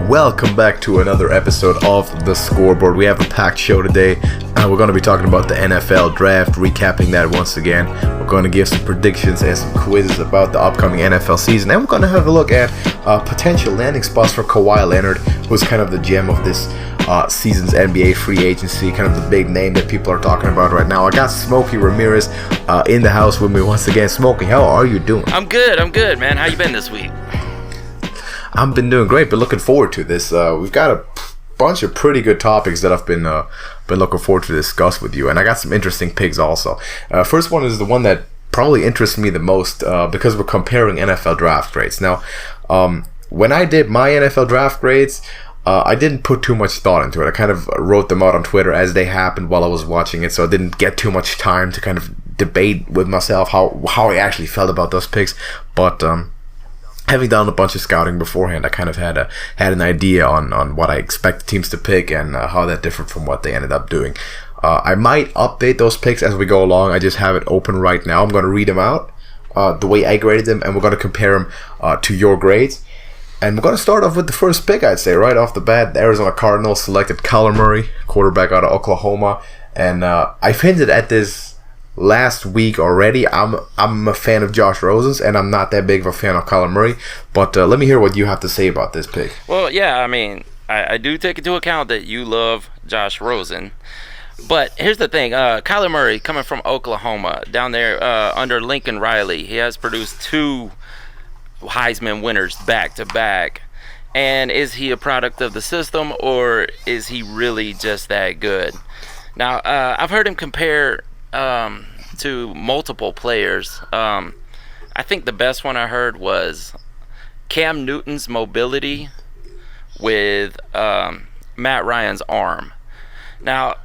welcome back to another episode of The Scoreboard. We have a packed show today. We're going to be talking about the NFL draft, recapping that once again. We're going to give some predictions and some quizzes about the upcoming NFL season, and we're going to have a look at potential landing spots for Kawhi Leonard, who's kind of the gem of this season's NBA free agency, kind of the big name that people are talking about right now. I got Smokey Rameriz in the house with me once again. Smokey, how are you doing? I'm good, man. How you been this week? I've been doing great, but looking forward to this. We've got a bunch of pretty good topics that I've been looking forward to discuss with you, and I got some interesting picks also. First one is the one that probably interests me the most because we're comparing NFL draft grades. Now, when I did my NFL draft grades, I didn't put too much thought into it. I kind of wrote them out on Twitter as they happened while I was watching it, so I didn't get too much time to kind of debate with myself how I actually felt about those picks. But having done a bunch of scouting beforehand, I kind of had an idea on what I expect teams to pick and how that differed from what they ended up doing. I might update those picks as we go along. I just have it open right now. I'm going to read them out the way I graded them, and we're going to compare them to your grades. And we're going to start off with the first pick, I'd say, right off the bat. The Arizona Cardinals selected Kyler Murray, quarterback out of Oklahoma. And I've hinted at this last week already. I'm a fan of Josh Rosen's, and I'm not that big of a fan of Kyler Murray. But let me hear what you have to say about this pick. Well, yeah, I mean, I do take into account that you love Josh Rosen. But here's the thing. Kyler Murray, coming from Oklahoma, down there under Lincoln Riley, he has produced 2 Heisman winners back-to-back. And is he a product of the system, or is he really just that good? Now, I've heard him compare to multiple players. I think the best one I heard was Cam Newton's mobility with Matt Ryan's arm. Now,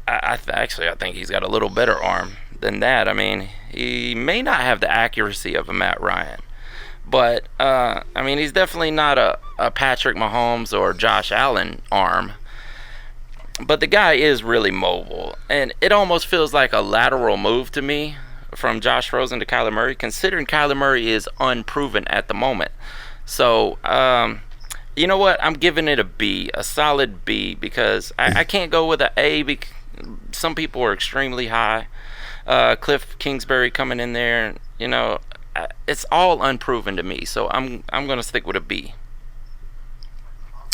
I think he's got a little better arm than that. I mean, he may not have the accuracy of a Matt Ryan, but I mean, he's definitely not a Patrick Mahomes or Josh Allen arm. But the guy is really mobile, and it almost feels like a lateral move to me from Josh Rosen to Kyler Murray, considering Kyler Murray is unproven at the moment. So, you know what? I'm giving it a B, a solid B, because I can't go with an A. Some people are extremely high. Cliff Kingsbury coming in there, you know, it's all unproven to me. So I'm going to stick with a B.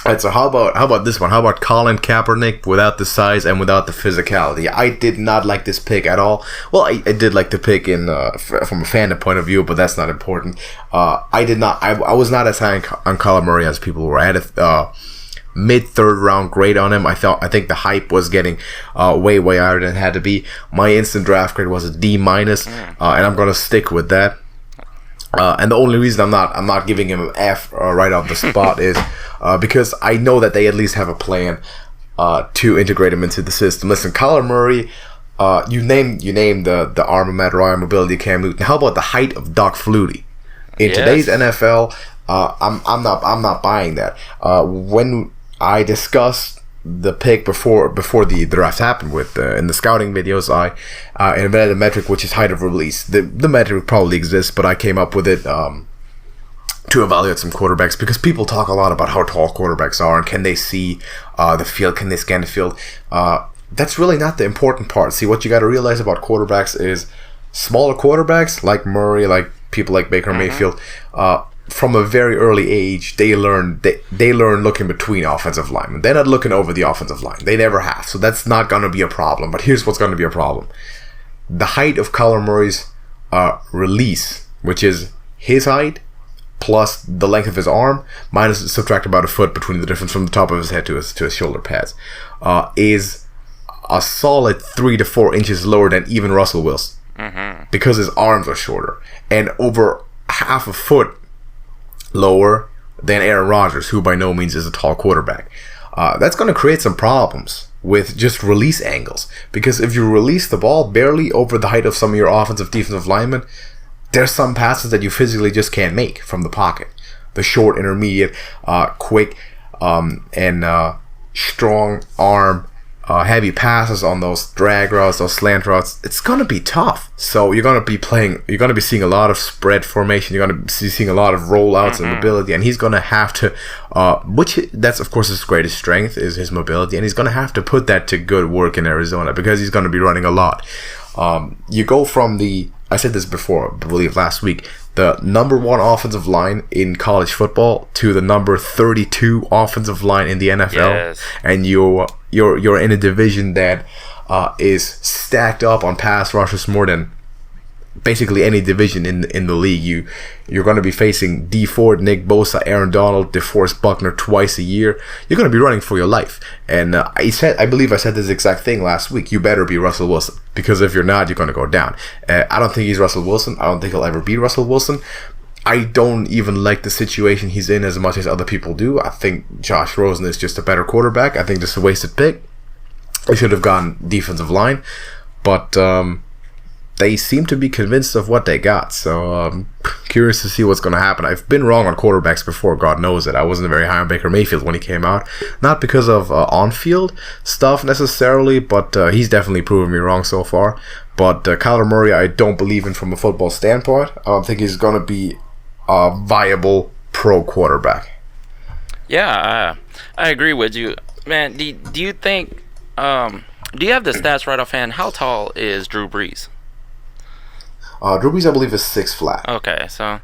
All right, so how about this one? How about Colin Kaepernick without the size and without the physicality? I did not like this pick at all. Well, I did like the pick from a fan point of view, but that's not important. I was not as high on Kyler Murray as people were. I had a mid-third round grade on him. I think the hype was getting way higher than it had to be. My instant draft grade was a D-, and I'm going to stick with that. And the only reason I'm not giving him an F right off the spot is because I know that they at least have a plan to integrate him into the system. Listen, Kyler Murray, you named the arm of Matt Ryan, mobility of Cam Newton. How about the height of Doc Flutie? In today's NFL, I'm not buying that. When I discussed the pick before the draft happened in the scouting videos, I invented a metric which is height of release. The metric probably exists, but I came up with it to evaluate some quarterbacks, because people talk a lot about how tall quarterbacks are and can they see the field, can they scan the field. That's really not the important part. See, what you got to realize about quarterbacks is smaller quarterbacks like Murray, like people like Baker Mayfield, from a very early age, they learn looking between offensive linemen. They're not looking over the offensive line. They never have. So that's not going to be a problem. But here's what's going to be a problem. The height of Kyler Murray's release, which is his height plus the length of his arm, minus subtract about a foot between the difference from the top of his head to his shoulder pads, is a solid 3 to 4 inches lower than even Russell Wilson, because his arms are shorter, and over half a foot lower than Aaron Rodgers, who by no means is a tall quarterback. That's going to create some problems with just release angles, because if you release the ball barely over the height of some of your defensive linemen, there's some passes that you physically just can't make from the pocket. The short, intermediate, quick, and strong arm heavy passes on those drag routes, those slant routes, it's gonna be tough. So you're gonna be seeing a lot of spread formation. You're gonna be seeing a lot of rollouts and mobility, and he's gonna have to, that's of course his greatest strength is his mobility, and he's gonna have to put that to good work in Arizona because he's gonna be running a lot. You go from I said this before, I believe last week, the number 1 offensive line in college football to the number 32 offensive line in the NFL, and you're in a division that is stacked up on pass rushers more than basically any division in the league. You're going to be facing D Ford, Nick Bosa, Aaron Donald, DeForest Buckner twice a year. You're going to be running for your life. And I believe I said this exact thing last week. You better be Russell Wilson, because if you're not, you're going to go down. I don't think he's Russell Wilson. I don't think he'll ever be Russell Wilson. I don't even like the situation he's in as much as other people do. I think Josh Rosen is just a better quarterback. I think this is a wasted pick. They should have gone defensive line. But they seem to be convinced of what they got. So I'm curious to see what's going to happen. I've been wrong on quarterbacks before, God knows it. I wasn't very high on Baker Mayfield when he came out. Not because of on-field stuff necessarily, but he's definitely proven me wrong so far. But Kyler Murray, I don't believe in from a football standpoint. I don't think he's going to be a viable pro quarterback. Yeah, I agree with you. Man, do you think... do you have the stats right offhand? How tall is Drew Brees? Drew Brees, I believe, is 6 flat. Okay, so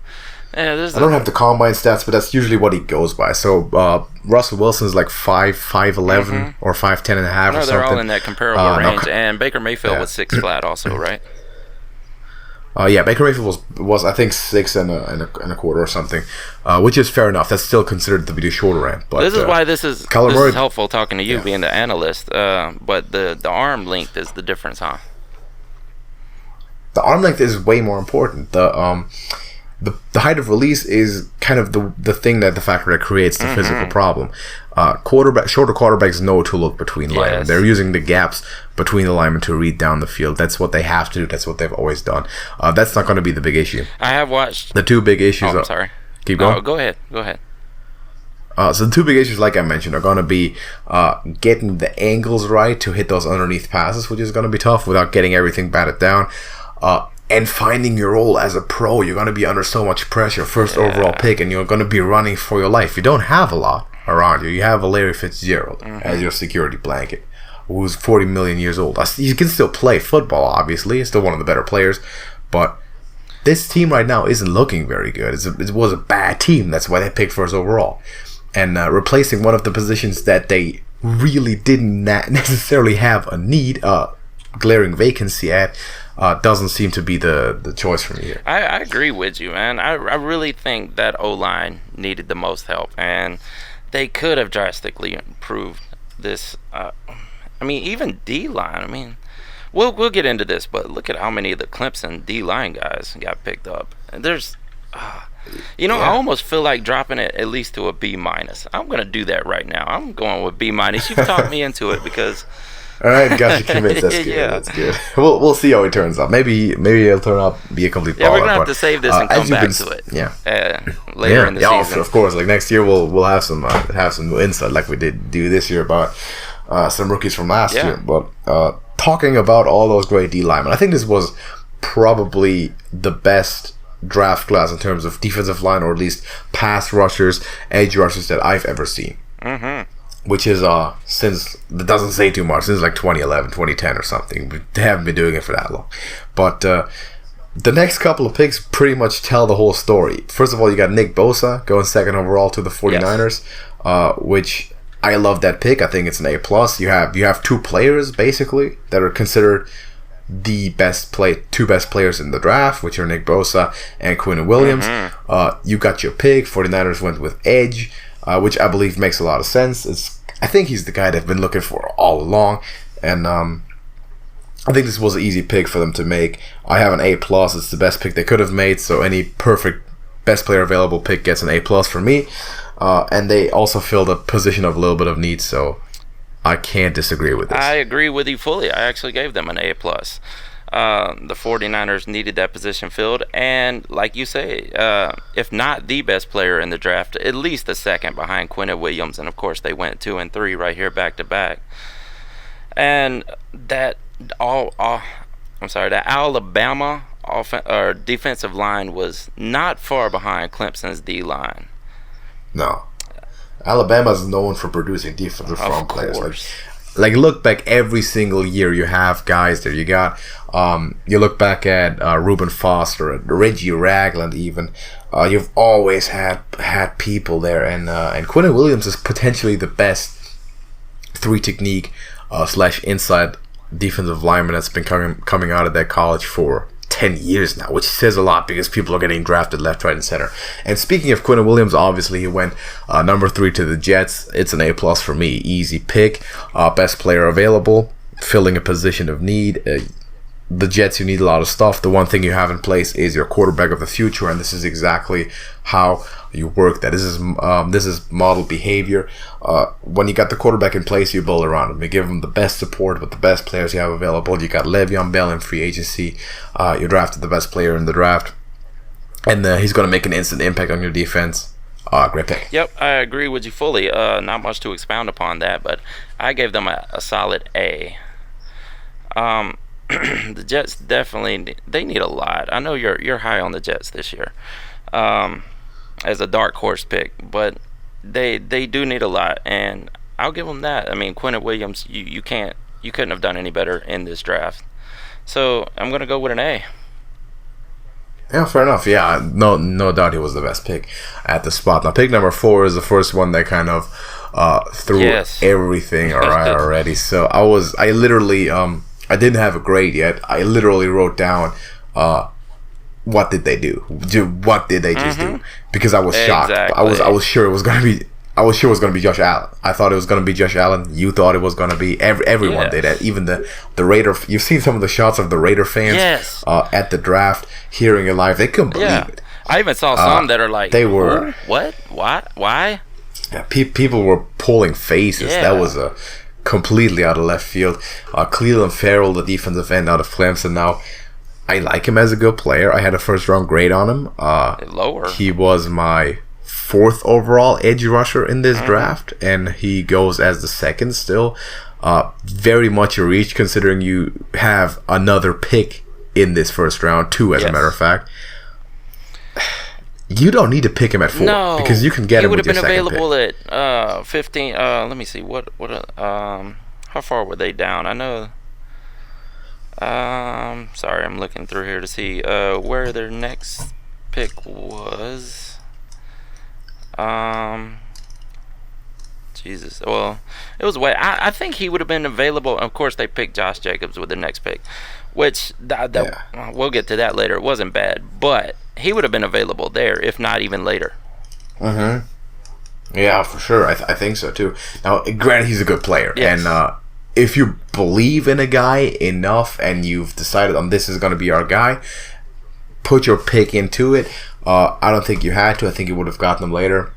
yeah, I don't have the combine stats, but that's usually what he goes by. So Russell Wilson is like 5'11" or 5'10" and a half or something. They're all in that comparable range. And Baker Mayfield was 6 flat also, right? Yeah, Baker Mayfield was I think 6 and a quarter or something, which is fair enough. That's still considered to be the shorter end. But this is why this is helpful talking to you, being the analyst. But the arm length is the difference, huh? The arm length is way more important. The height of release is kind of the thing the factor that creates the physical problem. Shorter quarterbacks know to look between linemen. They're using the gaps between the linemen to read down the field. That's what they have to do. That's what they've always done. That's not going to be the big issue. I have watched the 2 big issues. I'm sorry. Keep going. No, go ahead. So the 2 big issues, like I mentioned, are going to be getting the angles right to hit those underneath passes, which is going to be tough without getting everything batted down. And finding your role as a pro. You're going to be under so much pressure. First overall pick, and you're going to be running for your life. You don't have a lot around you. You have a Larry Fitzgerald as your security blanket, who's 40 million years old. He can still play football, obviously. He's still one of the better players. But this team right now isn't looking very good. It was a bad team. That's why they picked first overall. And replacing one of the positions that they really didn't necessarily have a need, glaring vacancy at, doesn't seem to be the choice for me here. I agree with you, man. I really think that O-line needed the most help, and they could have drastically improved this. Even D-line. We'll get into this, but look at how many of the Clemson D-line guys got picked up. There's, I almost feel like dropping it at least to a B-. I'm going to do that right now. I'm going with B-. You've talked me into it because... All right, got you convinced. That's good. Yeah. That's good. We'll see how it turns out. Maybe it'll turn out be a complete. Yeah, we're gonna have to save this and come back to it. Yeah. Later in the season. Of course. Like next year, we'll have some insight, like we did do this year about some rookies from last year. But talking about all those great D linemen, I think this was probably the best draft class in terms of defensive line, or at least pass rushers, edge rushers that I've ever seen. Which is since, it doesn't say too much, since like 2011, 2010 or something. They haven't been doing it for that long. But the next couple of picks pretty much tell the whole story. First of all, you got Nick Bosa going 2nd overall to the 49ers, which I love that pick. I think it's an A+. You have 2 players basically that are considered the two best players in the draft, which are Nick Bosa and Quinnen Williams. You got your pick. 49ers went with edge, which I believe makes a lot of sense. I think he's the guy they've been looking for all along, and I think this was an easy pick for them to make. I have an A+. It's the best pick they could have made, so any perfect best player available pick gets an A+ for me. And they also filled a position of a little bit of need, so I can't disagree with this. I agree with you fully. I actually gave them an A+. The 49ers needed that position filled, and like you say, if not the best player in the draft, at least the second behind Quinnen Williams, and of course they went 2 and 3 right here back to back. And that that Alabama defensive line was not far behind Clemson's D line. No, Alabama's known for producing defensive front players. Course. Like look back every single year, you have guys there. You got you look back at Reuben Foster, Reggie Ragland, even. You've always had people there, and Quinnen Williams is potentially the best three technique / inside defensive lineman that's been coming out of that college for 10 years now, which says a lot because people are getting drafted left, right, and center. And speaking of Quinnen Williams, obviously he went number 3 to the Jets. It's an A+ for me. Easy pick. Best player available, filling a position of need. The Jets, you need a lot of stuff. The one thing you have in place is your quarterback of the future, and this is exactly how you work that. This is model behavior. When you got the quarterback in place, you build around him. You give him the best support with the best players you have available. You got Le'Veon Bell in free agency. You drafted the best player in the draft, and he's going to make an instant impact on your defense. Great pick. Yep, I agree with you fully. Not much to expound upon that, but I gave them a solid A. The Jets definitely they need a lot. I know you're high on the Jets this year, as a dark horse pick, but they do need a lot, and I'll give them that. I mean, Quinnen Williams, you couldn't have done any better in this draft, so I'm gonna go with an A. Yeah, fair enough. Yeah, no doubt he was the best pick at the spot. Now, pick number 4 is the first one that kind of threw everything already. So I literally I didn't have a grade yet. I literally wrote down, what did they do? What did they just do? Because I was shocked. I was sure it was gonna be. I was sure it was gonna be Josh Allen. I thought it was gonna be Josh Allen. You thought it was gonna be everyone did that. Even the Raider. You've seen some of the shots of the Raider fans at the draft, hearing it live. They couldn't believe it. I even saw some that are like, they were what? Why? Yeah, people were pulling faces. Yeah. That was completely out of left field. Cleveland Farrell, the defensive end out of Clemson. Now, I like him as a good player. I had a first round grade on him. Lower. He was my 4th overall edge rusher in this draft, and he goes as the 2nd still. Very much a reach considering you have another pick in this first round, 2 as a matter of fact. You don't need to pick him at 4 because you can get him with your second pick. He would have been available at 15. Let me see. How far were they down? I know. Sorry, I'm looking through here to see where their next pick was. Jesus. Well, it was way. I think he would have been available. Of course, they picked Josh Jacobs with the next pick, which we'll get to that later. It wasn't bad, but he would have been available there, if not even later. Yeah, for sure. I think so too. Now, granted, he's a good player, and if you believe in a guy enough and you've decided on this is going to be our guy, put your pick into it. I don't think you had to. I think you would have gotten him later.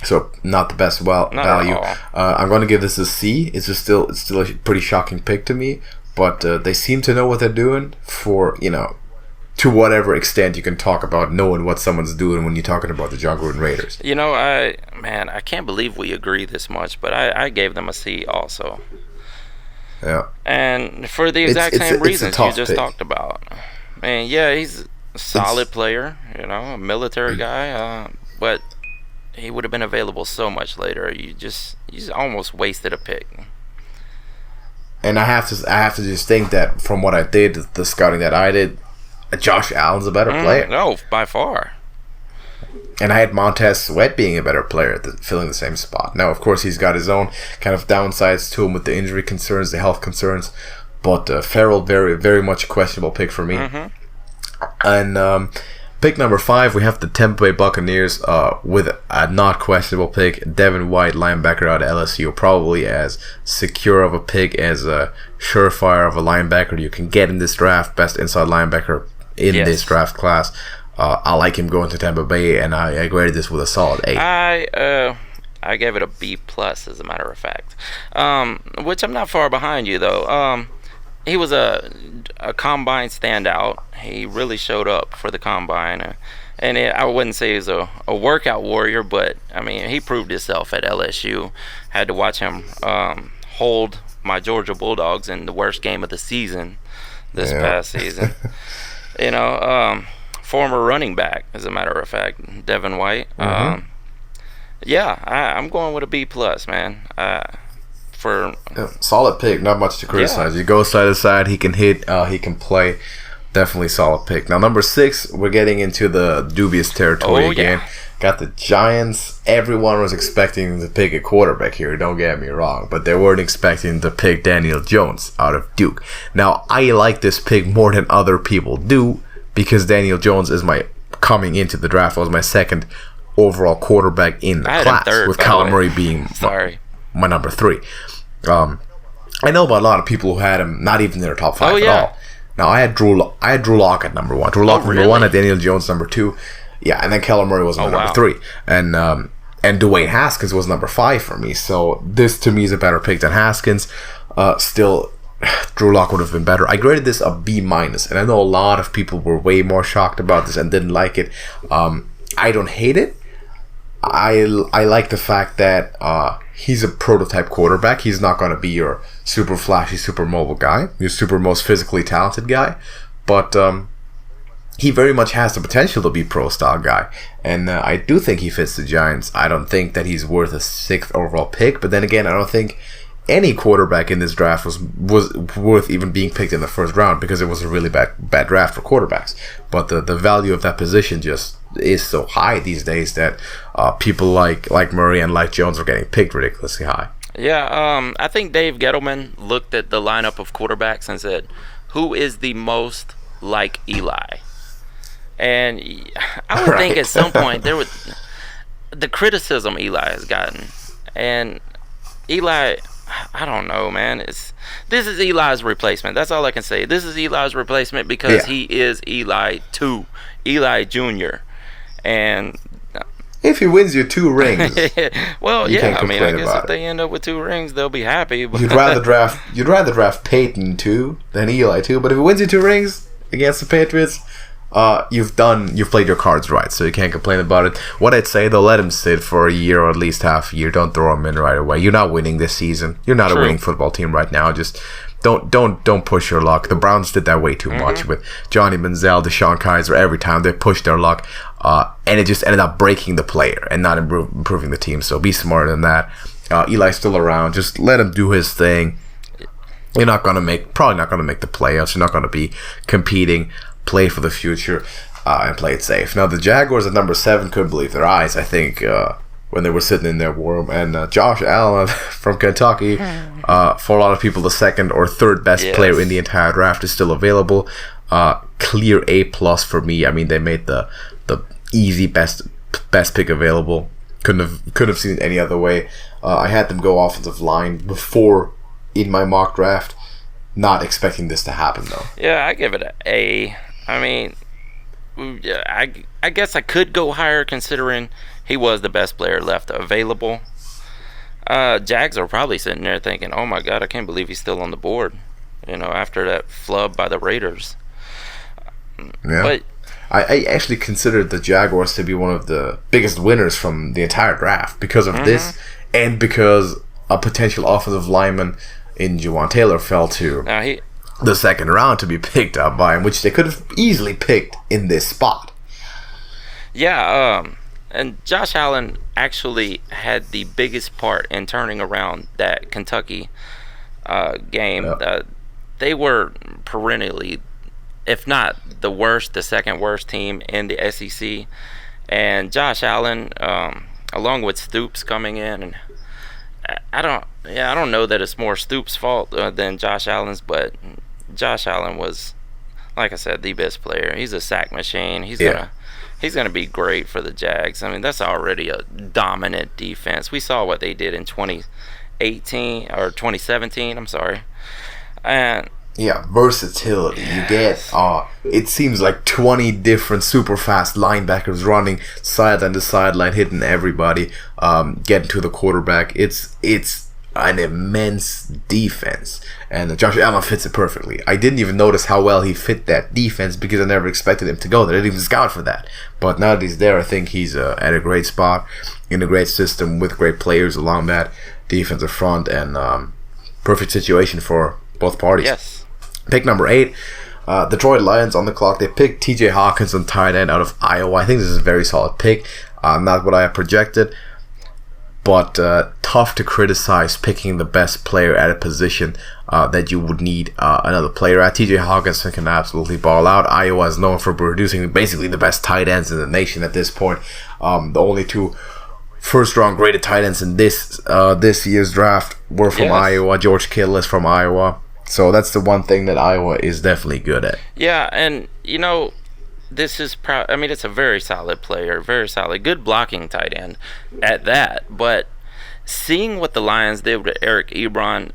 So not the best value. I'm going to give this a C. It's still a pretty shocking pick to me, but they seem to know what they're doing for, to whatever extent you can talk about knowing what someone's doing when you're talking about the John Gruden Raiders. I can't believe we agree this much, but I gave them a C also. Yeah. And for the exact same reasons you just talked about. Man, yeah, he's a solid player, a military guy, but he would have been available so much later. You almost wasted a pick. And I have to just think that from what I did, the scouting that I did, Josh Allen's a better player. No, by far. And I had Montez Sweat being a better player, filling the same spot. Now, of course, he's got his own kind of downsides to him with the injury concerns, the health concerns. But Farrell, very, very much a questionable pick for me. And pick number 5, we have the Tampa Bay Buccaneers with a not questionable pick. Devin White, linebacker out of LSU, probably as secure of a pick, as a surefire of a linebacker you can get in this draft. Best inside linebacker in this draft class. I like him going to Tampa Bay, and I graded this with a solid A. I gave it a B+, as a matter of fact. Which I'm not far behind you, though. He was a combine standout. He really showed up for the combine. And I wouldn't say he was a workout warrior, but, he proved himself at LSU. Had to watch him hold my Georgia Bulldogs in the worst game of the season this past season. Former running back, as a matter of fact, Devin White. I'm going with a B plus, man. Solid pick, not much to criticize. You go side to side, he can hit, he can play. Definitely solid pick. Now number 6, we're getting into the dubious territory again. Got the Giants. Everyone was expecting to pick a quarterback here, don't get me wrong, but they weren't expecting to pick Daniel Jones out of Duke. Now I like this pick more than other people do, because Daniel Jones is coming into the draft was my second overall quarterback in the class, with Kyler Murray being my number 3. I know about a lot of people who had him not even in their top 5 at all. Now I had Drew Lock at number 1. Drew Lock number 1, and Daniel Jones number 2. Yeah, and then Kyler Murray was my number 3, and Dwayne Haskins was number 5 for me. So this to me is a better pick than Haskins. Still, Drew Lock would have been better. I graded this a B minus, and I know a lot of people were way more shocked about this and didn't like it. I don't hate it. I like the fact that he's a prototype quarterback. He's not going to be your super flashy, super mobile guy, your super most physically talented guy, but he very much has the potential to be pro style guy, and I do think he fits the Giants. I don't think that he's worth a 6th overall pick, but then again, I don't think any quarterback in this draft was worth even being picked in the first round, because it was a really bad draft for quarterbacks. But the value of that position just is so high these days that people like Murray and like Jones are getting picked ridiculously high. Yeah, I think Dave Gettleman looked at the lineup of quarterbacks and said, who is the most like Eli? And I would think at some point there was the criticism Eli has gotten, and Eli, I don't know, man. This is Eli's replacement. That's all I can say. This is Eli's replacement, because he is Eli 2, Eli Jr. And if he wins you 2 rings, well, yeah. I mean, I guess if they end up with 2 rings, they'll be happy. But you'd rather draft Peyton 2 than Eli 2. But if he wins you 2 rings against the Patriots, you've played your cards right, so you can't complain about it. What I'd say though, let him sit for a year or at least half a year. Don't throw him in right away. You're not winning this season. You're not a winning football team right now. Just don't push your luck. The Browns did that way too much with Johnny Manziel, Deshaun Kaiser. Every time they pushed their luck, and it just ended up breaking the player and not improving the team. So be smarter than that. Eli's still around. Just let him do his thing. You're probably not gonna make the playoffs. You're not gonna be competing. Play for the future, and play it safe. Now the Jaguars at number 7 couldn't believe their eyes, I think, when they were sitting in their war room, and Josh Allen from Kentucky, for a lot of people the 2nd or 3rd best player in the entire draft, is still available. Clear A plus for me. I mean, they made the easy best pick available. Couldn't have seen it any other way. I had them go offensive line before in my mock draft. Not expecting this to happen though. Yeah, I give it an A. I mean, I guess I could go higher considering he was the best player left available. Jags are probably sitting there thinking, oh my God, I can't believe he's still on the board, after that flub by the Raiders. Yeah. But I actually considered the Jaguars to be one of the biggest winners from the entire draft because of this, and because a potential offensive lineman in Juwan Taylor fell to the 2nd round to be picked up by him, which they could have easily picked in this spot. Yeah, and Josh Allen actually had the biggest part in turning around that Kentucky game. Yep. They were perennially, if not the worst, the 2nd worst team in the SEC. And Josh Allen, along with Stoops coming in, and I don't know that it's more Stoops' fault than Josh Allen's, but Josh Allen was, like I said, the best player. He's a sack machine. He's gonna be great for the Jags. I mean, that's already a dominant defense. We saw what they did in 2018 or 2017. I'm sorry, and versatility. You get it seems like 20 different super fast linebackers running sideline to sideline, hitting everybody, getting to the quarterback. It's an immense defense, and Josh Allen fits it perfectly. I didn't even notice how well he fit that defense because I never expected him to go there. I didn't even scout for that. But now that he's there, I think he's at a great spot in a great system with great players along that defensive front, and perfect situation for both parties. Yes. Pick number 8, Detroit Lions on the clock. They picked T.J. Hawkinson, tight end out of Iowa. I think this is a very solid pick. Not what I had projected, but tough to criticize picking the best player at a position that you would need another player at. T.J. Hawkinson can absolutely ball out. Iowa is known for producing basically the best tight ends in the nation at this point. The only 2 first-round graded tight ends in this year's draft were from Iowa. George Kittle is from Iowa. So that's the one thing that Iowa is definitely good at. Yeah, and this is it's a very solid player, very solid, good blocking tight end at that. But seeing what the Lions did with Eric Ebron,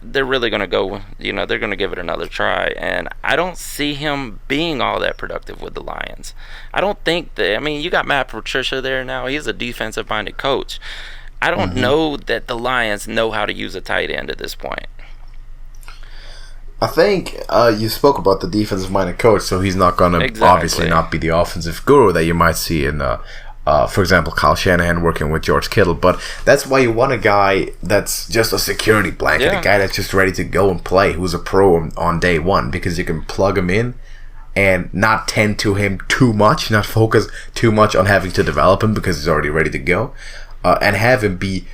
they're really going to go, they're going to give it another try. And I don't see him being all that productive with the Lions. I don't think that, you got Matt Patricia there now. He's a defensive-minded coach. I don't know that the Lions know how to use a tight end at this point. I think you spoke about the defensive-minded coach, so he's not going to obviously not be the offensive guru that you might see in, for example, Kyle Shanahan working with George Kittle. But that's why you want a guy that's just a security blanket, a guy that's just ready to go and play, who's a pro on day one, because you can plug him in and not tend to him too much, not focus too much on having to develop him because he's already ready to go, and have him be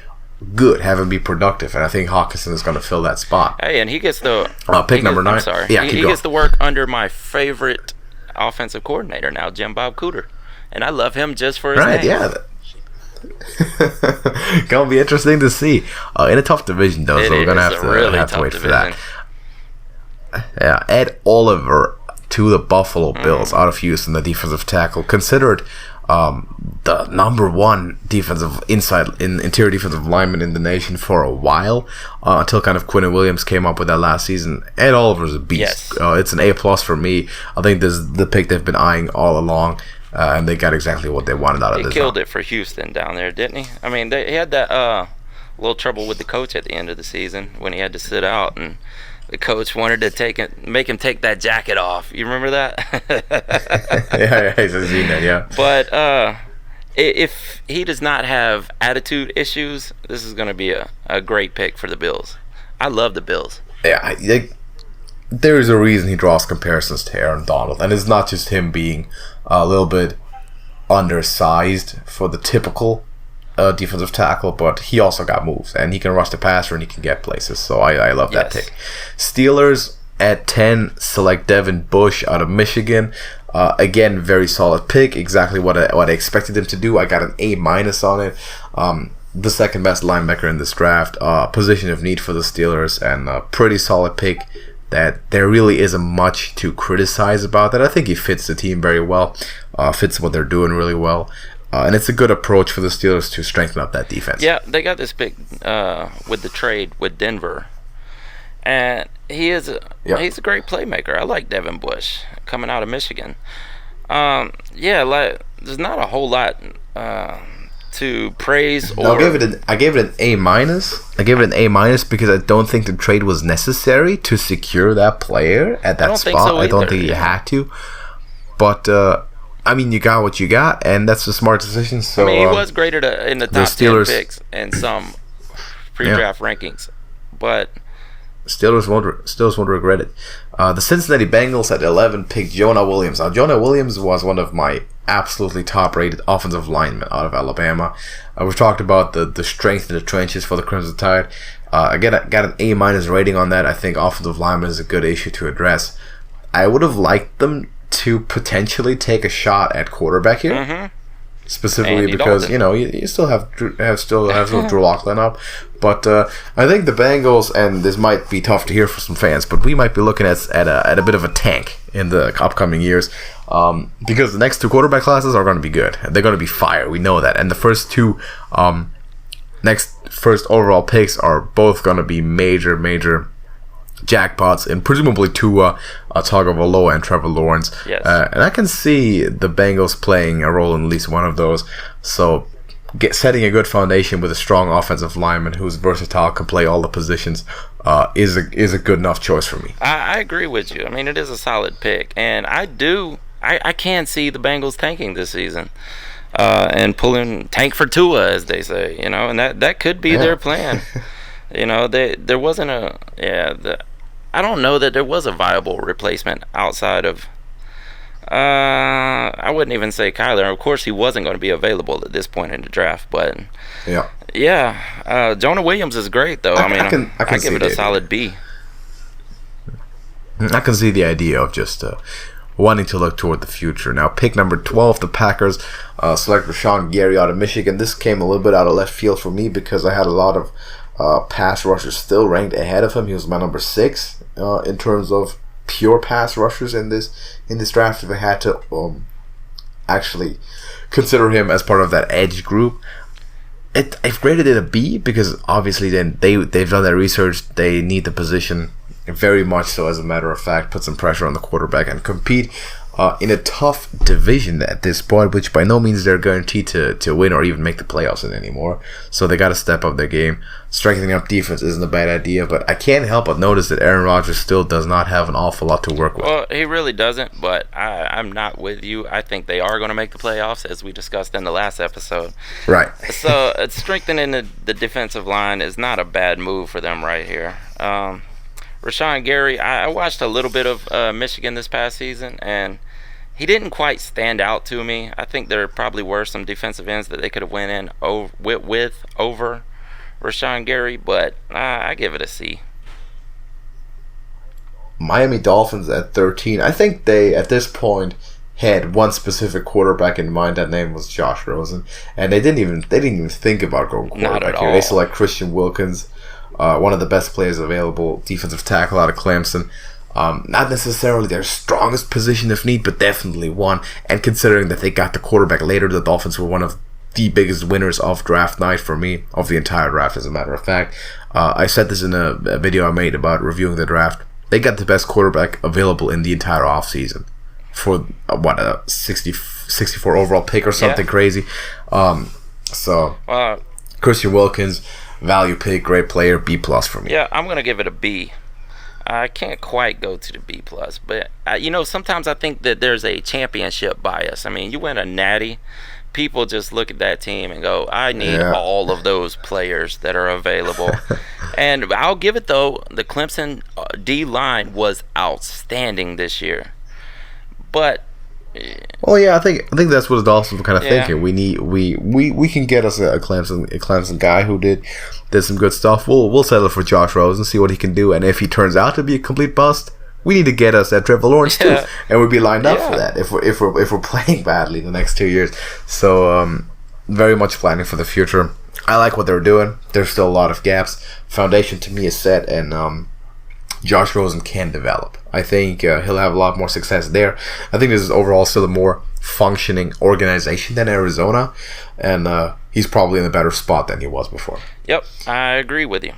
good, have him be productive, and I think Hawkinson is going to fill that spot. Hey, and he gets the pick number 9. I'm sorry, he gets to work under my favorite offensive coordinator now, Jim Bob Cooter, and I love him just for his name. Yeah. Gonna be interesting to see in a tough division though, so we're gonna have to wait for that. Yeah, Ed Oliver to the Buffalo Bills out of Houston, the defensive tackle, considered the number 1 interior defensive lineman in the nation for a while, until kind of Quinnen Williams came up with that last season. Ed Oliver's a beast. It's an A+ for me. I think this is the pick they've been eyeing all along, and they got exactly what they wanted out of this. He killed it for Houston down there, didn't he? He had that little trouble with the coach at the end of the season when he had to sit out, and the coach wanted to make him take that jacket off. You remember that? yeah, I've seen that, yeah. But if he does not have attitude issues, this is going to be a great pick for the Bills. I love the Bills. Yeah, there is a reason he draws comparisons to Aaron Donald, and it's not just him being a little bit undersized for the typical defensive tackle, but he also got moves, and he can rush the passer, and he can get places. So I love that pick. Steelers at 10 select Devin Bush out of Michigan. Again, very solid pick. Exactly what I expected him to do. I got an A- on it. The second best linebacker in this draft. Position of need for the Steelers, and a pretty solid pick that there really isn't much to criticize about that. I think he fits the team very well. Fits what they're doing really well. And it's a good approach for the Steelers to strengthen up that defense. Yeah, they got this pick with the trade with Denver. And he's a great playmaker. I like Devin Bush coming out of Michigan. There's not a whole lot to praise. I gave it an A-. I gave it an A- because I don't think the trade was necessary to secure that player at that spot. I don't think you had to. But you got what you got, and that's a smart decision. So he was graded in the top 10 picks in some pre-draft rankings, but Steelers won't regret it. The Cincinnati Bengals at 11 picked Jonah Williams. Now, Jonah Williams was one of my absolutely top-rated offensive linemen out of Alabama. We've talked about the strength in the trenches for the Crimson Tide. I got an A- rating on that. I think offensive lineman is a good issue to address. I would have liked them to potentially take a shot at quarterback here, specifically Andy because Dalton. you still have Drew Loughlin up, but I think the Bengals, and this might be tough to hear for some fans, but we might be looking at a bit of a tank in the upcoming years, because the next 2 quarterback classes are going to be good. They're going to be fire. We know that, and the first 2 first overall picks are both going to be major jackpots, and presumably Tua Tagovailoa and Trevor Lawrence. Yes. And I can see the Bengals playing a role in at least one of those. So setting a good foundation with a strong offensive lineman who's versatile, can play all the positions, is a good enough choice for me. I agree with you. It is a solid pick, and I can see the Bengals tanking this season. And pulling tank for Tua, as they say, and that could be their plan. You know, there wasn't I don't know that there was a viable replacement outside of. I wouldn't even say Kyler. Of course, he wasn't going to be available at this point in the draft, but Jonah Williams is great though. I give it a solid B. I can see the idea of just wanting to look toward the future. Now, pick number 12, the Packers select Rashawn Gary out of Michigan. This came a little bit out of left field for me because I had a lot of pass rushers still ranked ahead of him. He was my number 6 in terms of pure pass rushers in this draft. If I had to actually consider him as part of that edge group, I've graded it a B because obviously then they've done their research. They need the position very much so, as a matter of fact, put some pressure on the quarterback and compete in a tough division at this point, which by no means they're guaranteed to win or even make the playoffs in anymore. So they got to step up their game. Strengthening up defense isn't a bad idea, but I can't help but notice that Aaron Rodgers still does not have an awful lot to work with. Well, he really doesn't, but I'm not with you. I think they are going to make the playoffs, as we discussed in the last episode. Right. So strengthening the defensive line is not a bad move for them right here. Rashawn Gary, I watched a little bit of Michigan this past season, and he didn't quite stand out to me. I think there probably were some defensive ends that they could have went in with over Rashawn Gary, but I give it a C. Miami Dolphins at 13. I think they, at this point, had one specific quarterback in mind. That name was Josh Rosen, and they didn't even think about going quarterback here. They select Christian Wilkins, one of the best players available, defensive tackle out of Clemson. Not necessarily their strongest position if need, but definitely one. And considering that they got the quarterback later, the Dolphins were one of the biggest winners of draft night for me, of the entire draft, as a matter of fact. I said this in a video I made about reviewing the draft. They got the best quarterback available in the entire offseason for a 64 overall pick or something crazy. Christian Wilkins, value pick, great player, B+ for me. Yeah, I'm gonna give it a B. I can't quite go to the B+, but sometimes I think that there's a championship bias. I mean, you win a natty, people just look at that team and go, I need all of those players that are available. And I'll give it though, the Clemson D-line was outstanding this year. But well, yeah, I think that's what the Dolphins were kind of thinking. We can get us a Clemson guy who did some good stuff. We'll settle for Josh Rosen, see what he can do, and if he turns out to be a complete bust, we need to get us that Trevor Lawrence too, and we'd be lined up for that if we're playing badly the next 2 years. So very much planning for the future. I like what they're doing. There's still a lot of gaps. Foundation to me is set, and Josh Rosen can develop. I think he'll have a lot more success there. I think this is overall still a more functioning organization than Arizona, and he's probably in a better spot than he was before. Yep, I agree with you.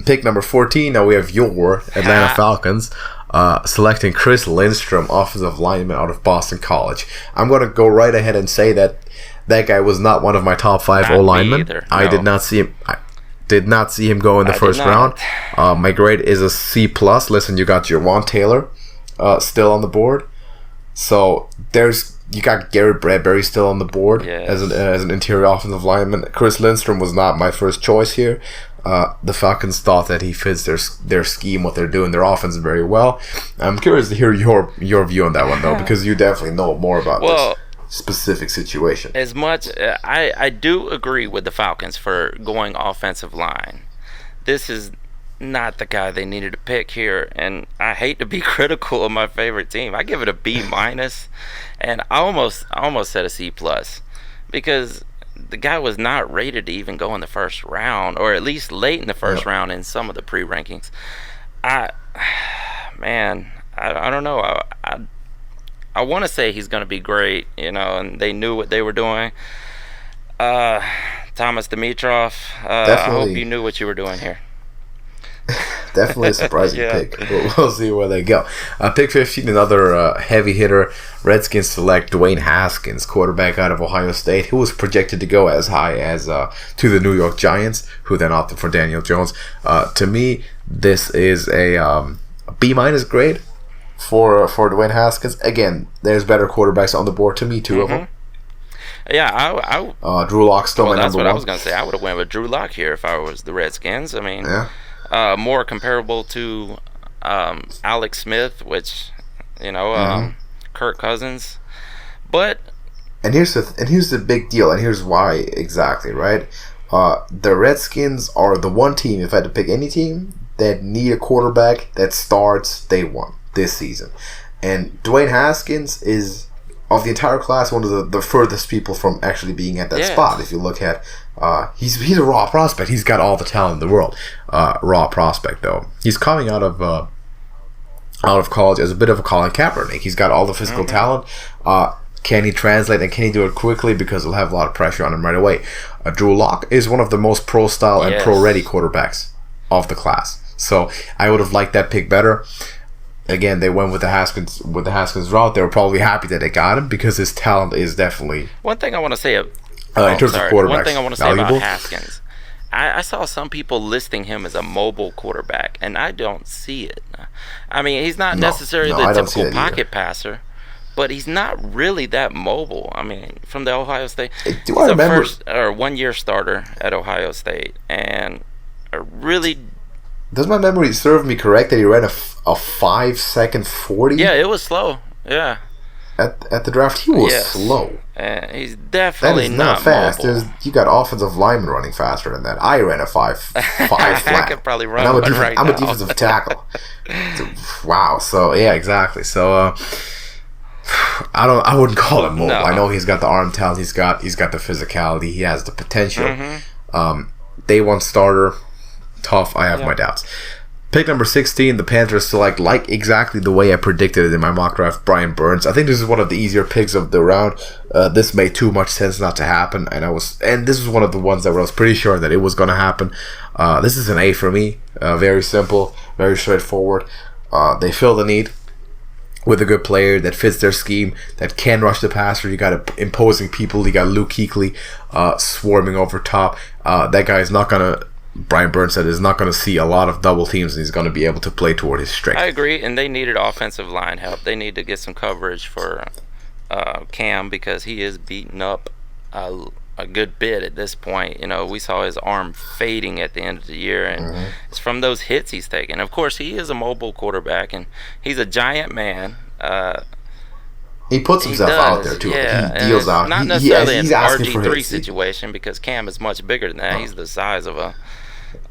Pick number 14, now we have your Atlanta Falcons selecting Chris Lindstrom, offensive lineman out of Boston College. I'm going to go right ahead and say that guy was not one of my top 5 O-linemen. No. I did not see him. Did not see him go in the first round. My grade is a C+. Listen, you got Jawan Taylor still on the board. So you got Garrett Bradbury still on the board as an interior offensive lineman. Chris Lindstrom was not my first choice here. The Falcons thought that he fits their scheme, what they're doing, their offense very well. I'm curious to hear your view on that one though, because you definitely know more about this specific situation. As much I do agree with the Falcons for going offensive line. This is not the guy they needed to pick here, and I hate to be critical of my favorite team. I give it a B-, and I almost said a C+, because the guy was not rated to even go in the first round, or at least late in the first round in some of the pre-rankings. I don't know. I want to say he's going to be great, and they knew what they were doing. Thomas Dimitroff, I hope you knew what you were doing here. Definitely a surprising pick. We'll see where they go. Pick 15, another heavy hitter. Redskins select Dwayne Haskins, quarterback out of Ohio State, who was projected to go as high as to the New York Giants, who then opted for Daniel Jones. To me, this is a B- grade for Dwayne Haskins. Again, there's better quarterbacks on the board. To me, two of them. Yeah, Drew Lock's still my that's number what one. I was gonna say. I would have went with Drew Lock here if I was the Redskins. I mean, more comparable to Alex Smith, which Kirk Cousins, but. And here's the big deal, and here's why exactly, right? The Redskins are the one team, if I had to pick any team, that need a quarterback that starts day one this season. And Dwayne Haskins is, of the entire class, one of the furthest people from actually being at that spot. If you look at, he's a raw prospect. He's got all the talent in the world. Raw prospect, though. He's coming out of college as a bit of a Colin Kaepernick. He's got all the physical talent. Can he translate, and can he do it quickly? Because he'll have a lot of pressure on him right away. Drew Lock is one of the most pro-style and pro-ready quarterbacks of the class. So I would have liked that pick better. Again, they went with the Haskins route. They were probably happy that they got him because his talent is definitely. One thing I want to say. In terms of quarterbacks, one thing I want to say about Haskins. I saw some people listing him as a mobile quarterback, and I don't see it. I mean, he's not necessarily the typical pocket passer. But he's not really that mobile. I mean, from the Ohio State, he's a first or 1 year starter at Ohio State, and really. Does my memory serve me correct that he ran a 5-second 40? Yeah, it was slow. Yeah. At the draft, he was slow. He's definitely not fast. mobile. You got offensive linemen running faster than that. I ran a 5 flat. I could probably run I'm I'm a defensive tackle. Wow. So yeah, exactly. So. I wouldn't call him mobile. No. I know he's got the arm talent. He's got the physicality. He has the potential. Day one starter, tough. I have my doubts. Pick number 16, the Panthers select, like exactly the way I predicted it in my mock draft, Brian Burns. I think this is one of the easier picks of the round. This made too much sense not to happen, and this was one of the ones that I was pretty sure that it was going to happen. This is an A for me. Very simple, very straightforward. They fill the need with a good player that fits their scheme, that can rush the passer. You got imposing people. You got Luke Kuechly swarming over top. That guy is not going to, Brian Burns said, is not going to see a lot of double teams, and he's going to be able to play toward his strength. I agree, and they needed offensive line help. They need to get some coverage for Cam because he is beaten up a good bit at this point. We saw his arm fading at the end of the year, and it's from those hits he's taking. Of course, he is a mobile quarterback, and he's a giant man. He puts himself out there too. Yeah, he deals out. Not necessarily he's an RG3 situation because Cam is much bigger than that. He's the size of a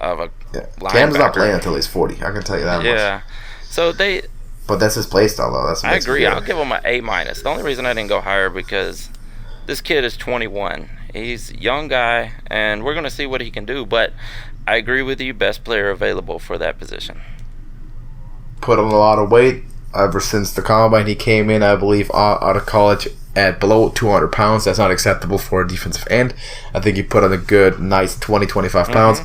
linebacker. Cam's not playing until he's 40. I can tell you that much. Yeah. So But that's his play style, though. I agree. I'll give him an A-. The only reason I didn't go higher because this kid is 21. He's a young guy, and we're going to see what he can do. But I agree with you, best player available for that position. Put on a lot of weight. Ever since the combine, he came in, I believe, out of college at below 200 pounds. That's not acceptable for a defensive end. I think he put on a good, nice 20-25 pounds.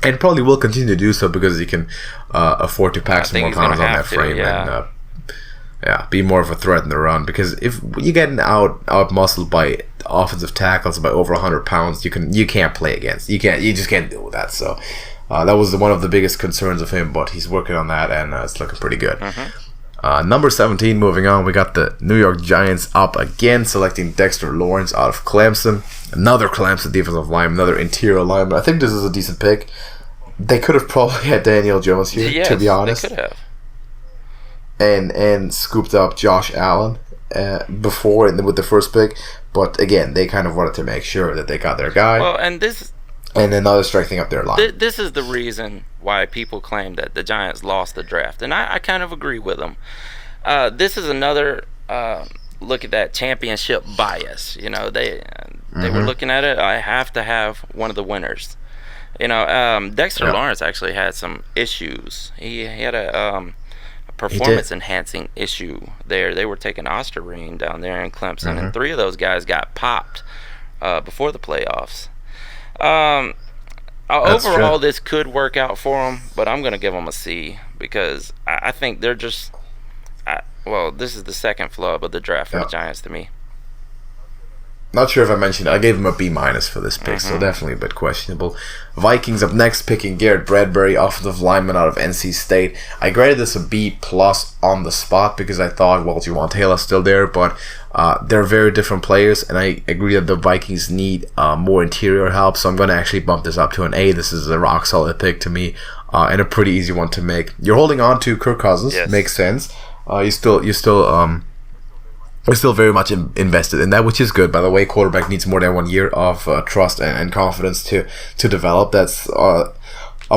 And probably will continue to do so because he can afford to pack some more pounds on that frame and be more of a threat in the run. Because if you're getting out muscled by offensive tackles by over 100 pounds, you can't play against. You just can't deal with that. So that was one of the biggest concerns of him, but he's working on that, and it's looking pretty good. Number 17, moving on, we got the New York Giants up again, selecting Dexter Lawrence out of Clemson. Another Clemson defensive lineman, another interior lineman. I think this is a decent pick. They could have probably had Daniel Jones here, to be honest. They could have. And scooped up Josh Allen before and with the first pick. But again, they kind of wanted to make sure that they got their guy. Well, and then now they're strengthening up their line. This is the reason why people claim that the Giants lost the draft, and I kind of agree with them. This is another look at that championship bias. They were looking at it. I have to have one of the winners. Dexter Lawrence actually had some issues. He had a performance-enhancing issue there. They were taking Ostarine down there in Clemson, and 3 of those guys got popped before the playoffs. Overall, this could work out for them, but I'm going to give them a C because I think they're just this is the second flub of the draft for the Giants to me. not sure if I mentioned it. I gave him a B- for this pick, so definitely a bit questionable. Vikings up next, picking Garrett Bradbury, offensive lineman out of NC State. I graded this a B+ on the spot because I thought, well, Juwan Taylor's still there, but they're very different players, and I agree that the Vikings need more interior help, so I'm going to actually bump this up to an A. This is a rock solid pick to me, and a pretty easy one to make. You're holding on to Kirk Cousins, makes sense. You're still very much invested in that, which is good. By the way, quarterback needs more than 1 year of trust and confidence to develop. That's a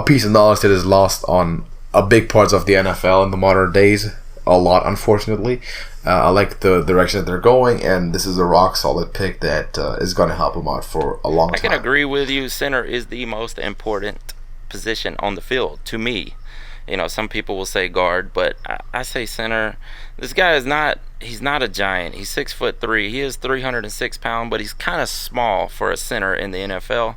piece of knowledge that is lost on a big parts of the NFL in the modern days. A lot, unfortunately. I like the direction that they're going, and this is a rock solid pick that is going to help them out for a long time. I can agree with you. Center is the most important position on the field to me. You know, some people will say guard, but I say center. This guy he's not a giant. He's 6'3". He is 306 pounds, but he's kind of small for a center in the NFL.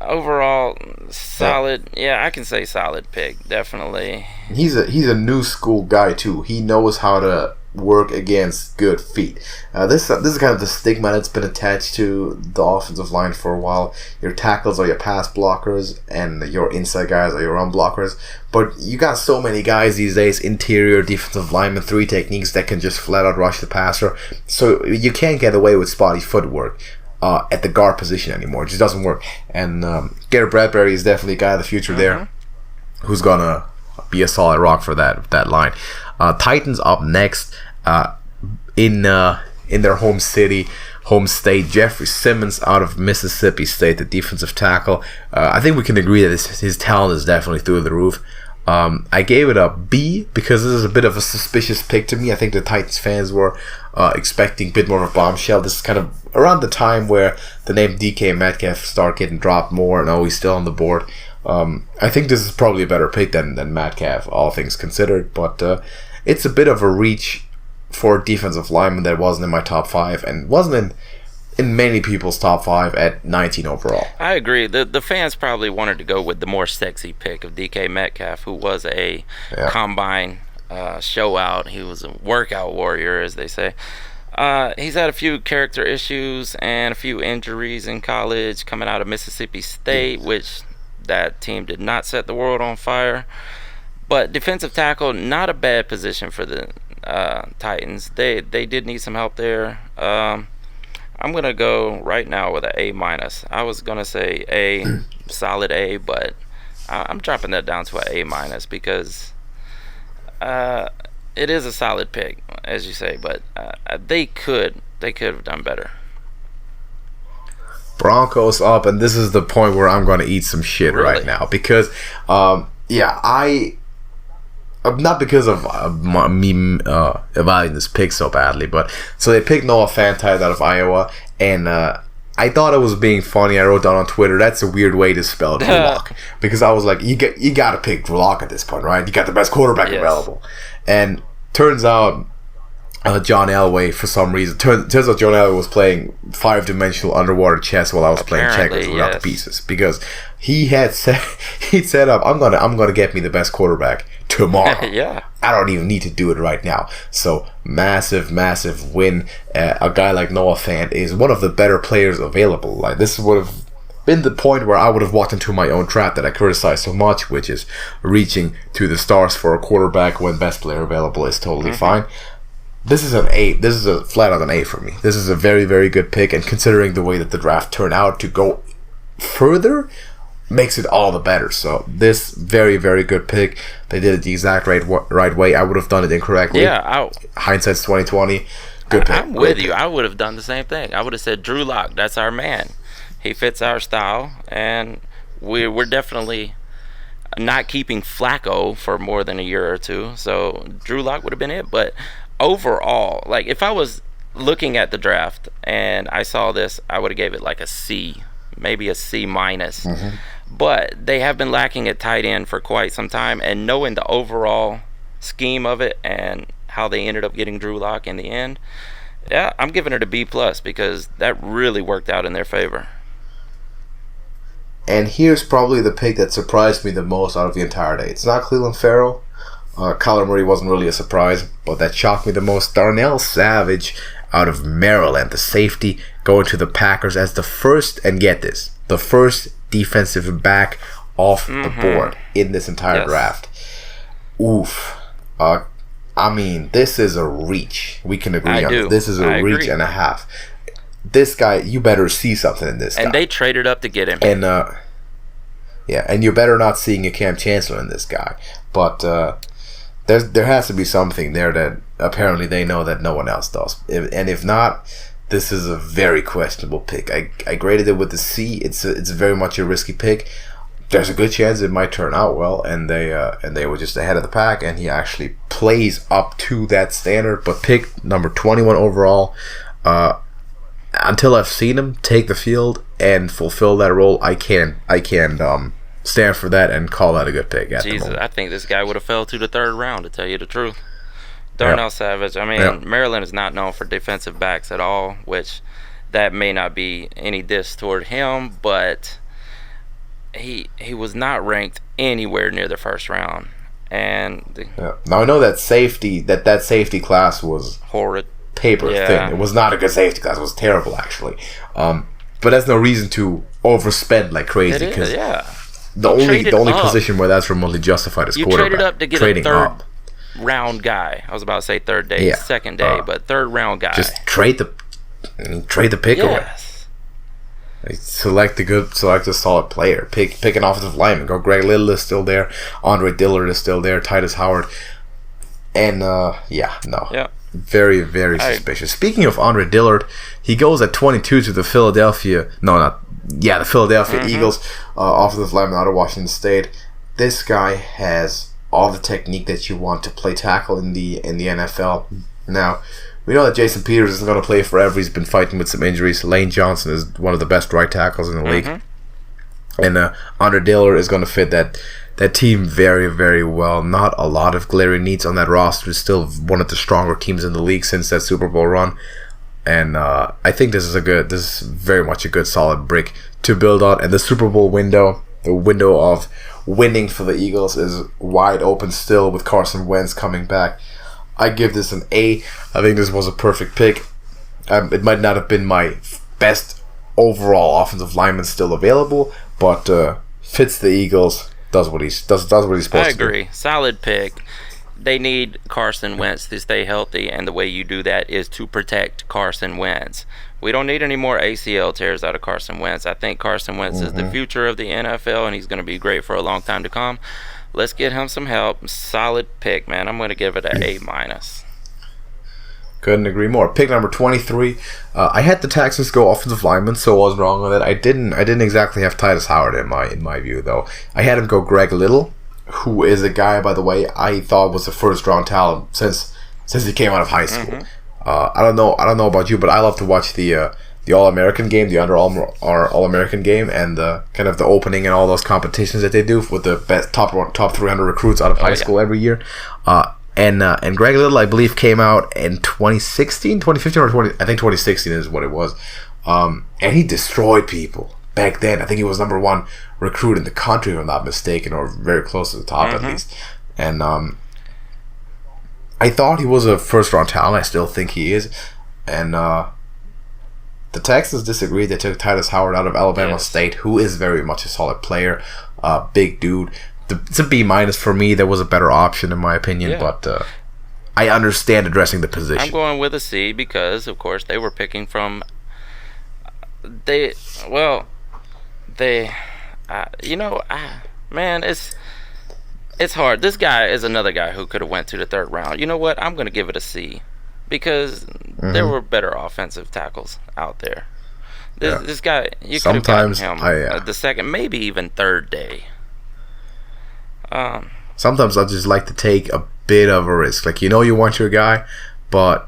Overall, solid. Yeah, I can say solid pick, definitely. He's a new school guy too. He knows how to work against good feet. This is kind of the stigma that's been attached to the offensive line for a while. Your tackles are your pass blockers, and your inside guys are your run blockers. But you got so many guys these days, interior defensive linemen, 3 techniques that can just flat out rush the passer. So you can't get away with spotty footwork at the guard position anymore. It just doesn't work. And Garrett Bradbury is definitely a guy of the future there, who's gonna be a solid rock for that line. Titans up next, in their home state, Jeffrey Simmons out of Mississippi State, the defensive tackle. I think we can agree that his talent is definitely through the roof. I gave it a B because this is a bit of a suspicious pick to me. I think the Titans fans were expecting a bit more of a bombshell. This is kind of around the time where the name DK Metcalf started getting dropped more, and he's still on the board. I think this is probably a better pick than Metcalf, all things considered, but it's a bit of a reach for a defensive lineman that wasn't in my top 5 and wasn't in many people's top 5 at 19 overall. I agree. The fans probably wanted to go with the more sexy pick of DK Metcalf, who was a combine show out. He was a workout warrior, as they say. He's had a few character issues and a few injuries in college coming out of Mississippi State, which that team did not set the world on fire. But defensive tackle, not a bad position for the Titans. They did need some help there. I'm going to go right now with an A-. I was going to say A, solid A, but I'm dropping that down to an A- because it is a solid pick, as you say, but they could have done better. Broncos up, and this is the point where I'm going to eat some shit right now because, not because of me evaluating this pick so badly, but so they picked Noah Fant out of Iowa, and I thought it was being funny. I wrote down on Twitter, that's a weird way to spell Drew Lock, because I was like, you got to pick Drew Lock at this point, right? You got the best quarterback available, and turns out John Elway, for some reason, turns out John Elway was playing 5-dimensional underwater chess while I was playing checkers without the pieces, because he'd set up, I'm gonna get me the best quarterback tomorrow. I don't even need to do it right now. So massive win. A guy like Noah Fant is one of the better players available. Like, this would have been the point where I would have walked into my own trap that I criticize so much, which is reaching to the stars for a quarterback when best player available is totally fine. This is an A. This is a flat out an A for me. This is a very, very good pick, and considering the way that the draft turned out, to go further makes it all the better. So this very, very good pick. They did it the exact right way. I would have done it incorrectly. Hindsight's 2020. Good pick. I'm with you. I would have done the same thing. I would have said Drew Lock. That's our man. He fits our style, and we're definitely not keeping Flacco for more than a year or two. So Drew Lock would have been it. But overall, like, if I was looking at the draft and I saw this, I would have gave it like a C, maybe a C-. But they have been lacking at tight end for quite some time, and knowing the overall scheme of it and how they ended up getting Drew Lock in the end, I'm giving it a B+ because that really worked out in their favor. And here's probably the pick that surprised me the most out of the entire day. It's not Cleveland Farrell. Kyler Murray wasn't really a surprise, but that shocked me the most. Darnell Savage out of Maryland, the safety, going to the Packers as the first, and get this, the first defensive back off the board in this entire draft. Oof. I mean, this is a reach. We can agree on this. This is a reach and a half. This guy, you better see something in this guy. And they traded up to get him. And and you better not seeing a Cam Chancellor in this guy. But there has to be something there that apparently they know that no one else does. And if not, this is a very questionable pick. I graded it with a C. It's very much a risky pick. There's a good chance it might turn out well, and they were just ahead of the pack, and he actually plays up to that standard. But pick number 21 overall. Until I've seen him take the field and fulfill that role, I can't stand for that and call that a good pick. Jesus, I think this guy would have fell to the third round, to tell you the truth. Darnell Savage. I mean, Maryland is not known for defensive backs at all, which that may not be any diss toward him, but he was not ranked anywhere near the first round. And now I know that safety class was horrid. Paper thing. It was not a good safety class. It was terrible, actually. But that's no reason to overspend like crazy, because the only position where that's remotely justified is quarterback. You traded up to get a third round guy. I was about to say third day, second day, but third round guy. Just trade the pick away. Select a solid player. Pick an offensive lineman. Go. Greg Little is still there. Andre Dillard is still there. Titus Howard, and very, very suspicious. Speaking of Andre Dillard, he goes at 22 to the Philadelphia Eagles, offensive lineman out of Washington State. This guy has all the technique that you want to play tackle in the NFL. Now, we know that Jason Peters isn't going to play forever. He's been fighting with some injuries. Lane Johnson is one of the best right tackles in the league. And Andre Dillard is going to fit that team very, very well. Not a lot of glaring needs on that roster. It's still one of the stronger teams in the league since that Super Bowl run. And I think this is very much a good solid brick to build on. And the Super Bowl window, the window of winning for the Eagles, is wide open still with Carson Wentz coming back. I give this an A. I think this was a perfect pick. It might not have been my best overall offensive lineman still available, but fits the Eagles. Does what he's supposed to do. I agree. Solid pick. They need Carson Wentz to stay healthy, and the way you do that is to protect Carson Wentz. We don't need any more ACL tears out of Carson Wentz. I think Carson Wentz is the future of the NFL, and he's going to be great for a long time to come. Let's get him some help. Solid pick, man. I'm going to give it an A-. Couldn't agree more. Pick number 23. I had the Texans go offensive lineman, so I wasn't wrong with it. I didn't exactly have Titus Howard in my view, though. I had him go Greg Little, who is a guy, by the way, I thought was a first round talent since he came out of high school. I don't know about you, but I love to watch the All-American game, the Under Armour All-American game, and the kind of the opening and all those competitions that they do with the best top 300 recruits out of high school every year. And Greg Little, I believe, came out in 2016, 2015, or 2016 is what it was. And he destroyed people back then. I think he was number one recruit in the country, if I'm not mistaken, or very close to the top at least. And I thought he was a first-round talent. I still think he is. And the Texans disagreed. They took Titus Howard out of Alabama State, who is very much a solid player, big dude. It's a B- for me. There was a better option in my opinion, but I understand addressing the position. I'm going with a C because, of course, they were picking from. Man, it's hard. This guy is another guy who could have went to the third round. You know what? I'm going to give it a C because there were better offensive tackles out there. This guy, you could have gotten him the second, maybe even third day. Sometimes I just like to take a bit of a risk. Like, you want your guy, but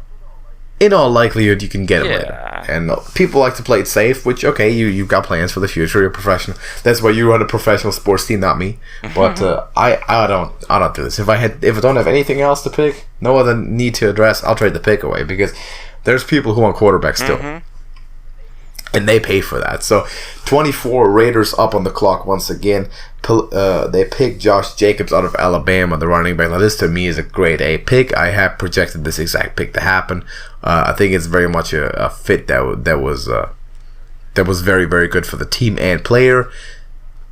in all likelihood you can get him later. And people like to play it safe, which, okay, you've got plans for the future. You're a professional. That's why you run a professional sports team, not me. But I don't do this. If I don't have anything else to pick, no other need to address, I'll trade the pick away because there's people who want quarterbacks still. And they pay for that. So 24 Raiders up on the clock once again. They picked Josh Jacobs out of Alabama, the running back. Now this to me is a grade A pick. I have projected this exact pick to happen. I think it's very much a fit that was very, very good for the team and player.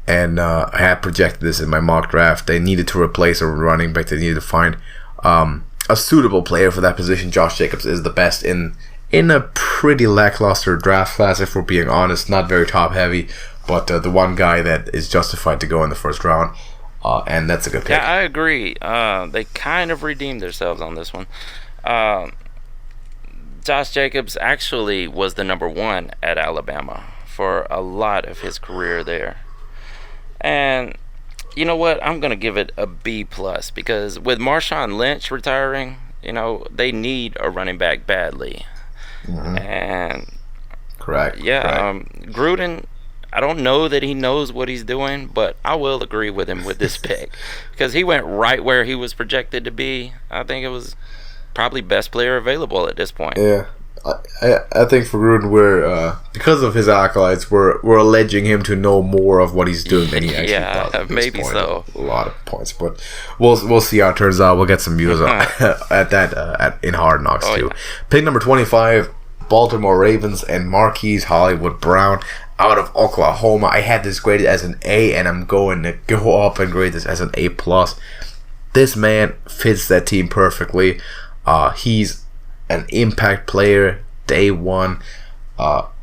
And I had projected this in my mock draft. They needed to replace a running back. They needed to find a suitable player for that position. Josh Jacobs is the best in a pretty lackluster draft class, if we're being honest. Not very top heavy, but the one guy that is justified to go in the first round, and that's a good pick. Yeah, I agree. They kind of redeemed themselves on this one. Josh Jacobs actually was the number 1 at Alabama for a lot of his career there. And you know what? I'm going to give it a B+, because with Marshawn Lynch retiring, they need a running back badly. Mm-hmm. And correct. Yeah, Gruden, I don't know that he knows what he's doing, but I will agree with him with this pick, because he went right where he was projected to be. I think it was probably best player available at this point. Yeah, I think for Gruden, we're because of his accolades, we're alleging him to know more of what he's doing than he actually does. At this maybe point. So. A lot of points, but we'll see how it turns out. We'll get some views at that in Hard Knocks too. Yeah. Pick number 25, Baltimore Ravens and Marquise Hollywood Brown out of Oklahoma. I had this graded as an A, and I'm going to go up and grade this as an A+. This man fits that team perfectly. He's an impact player day one.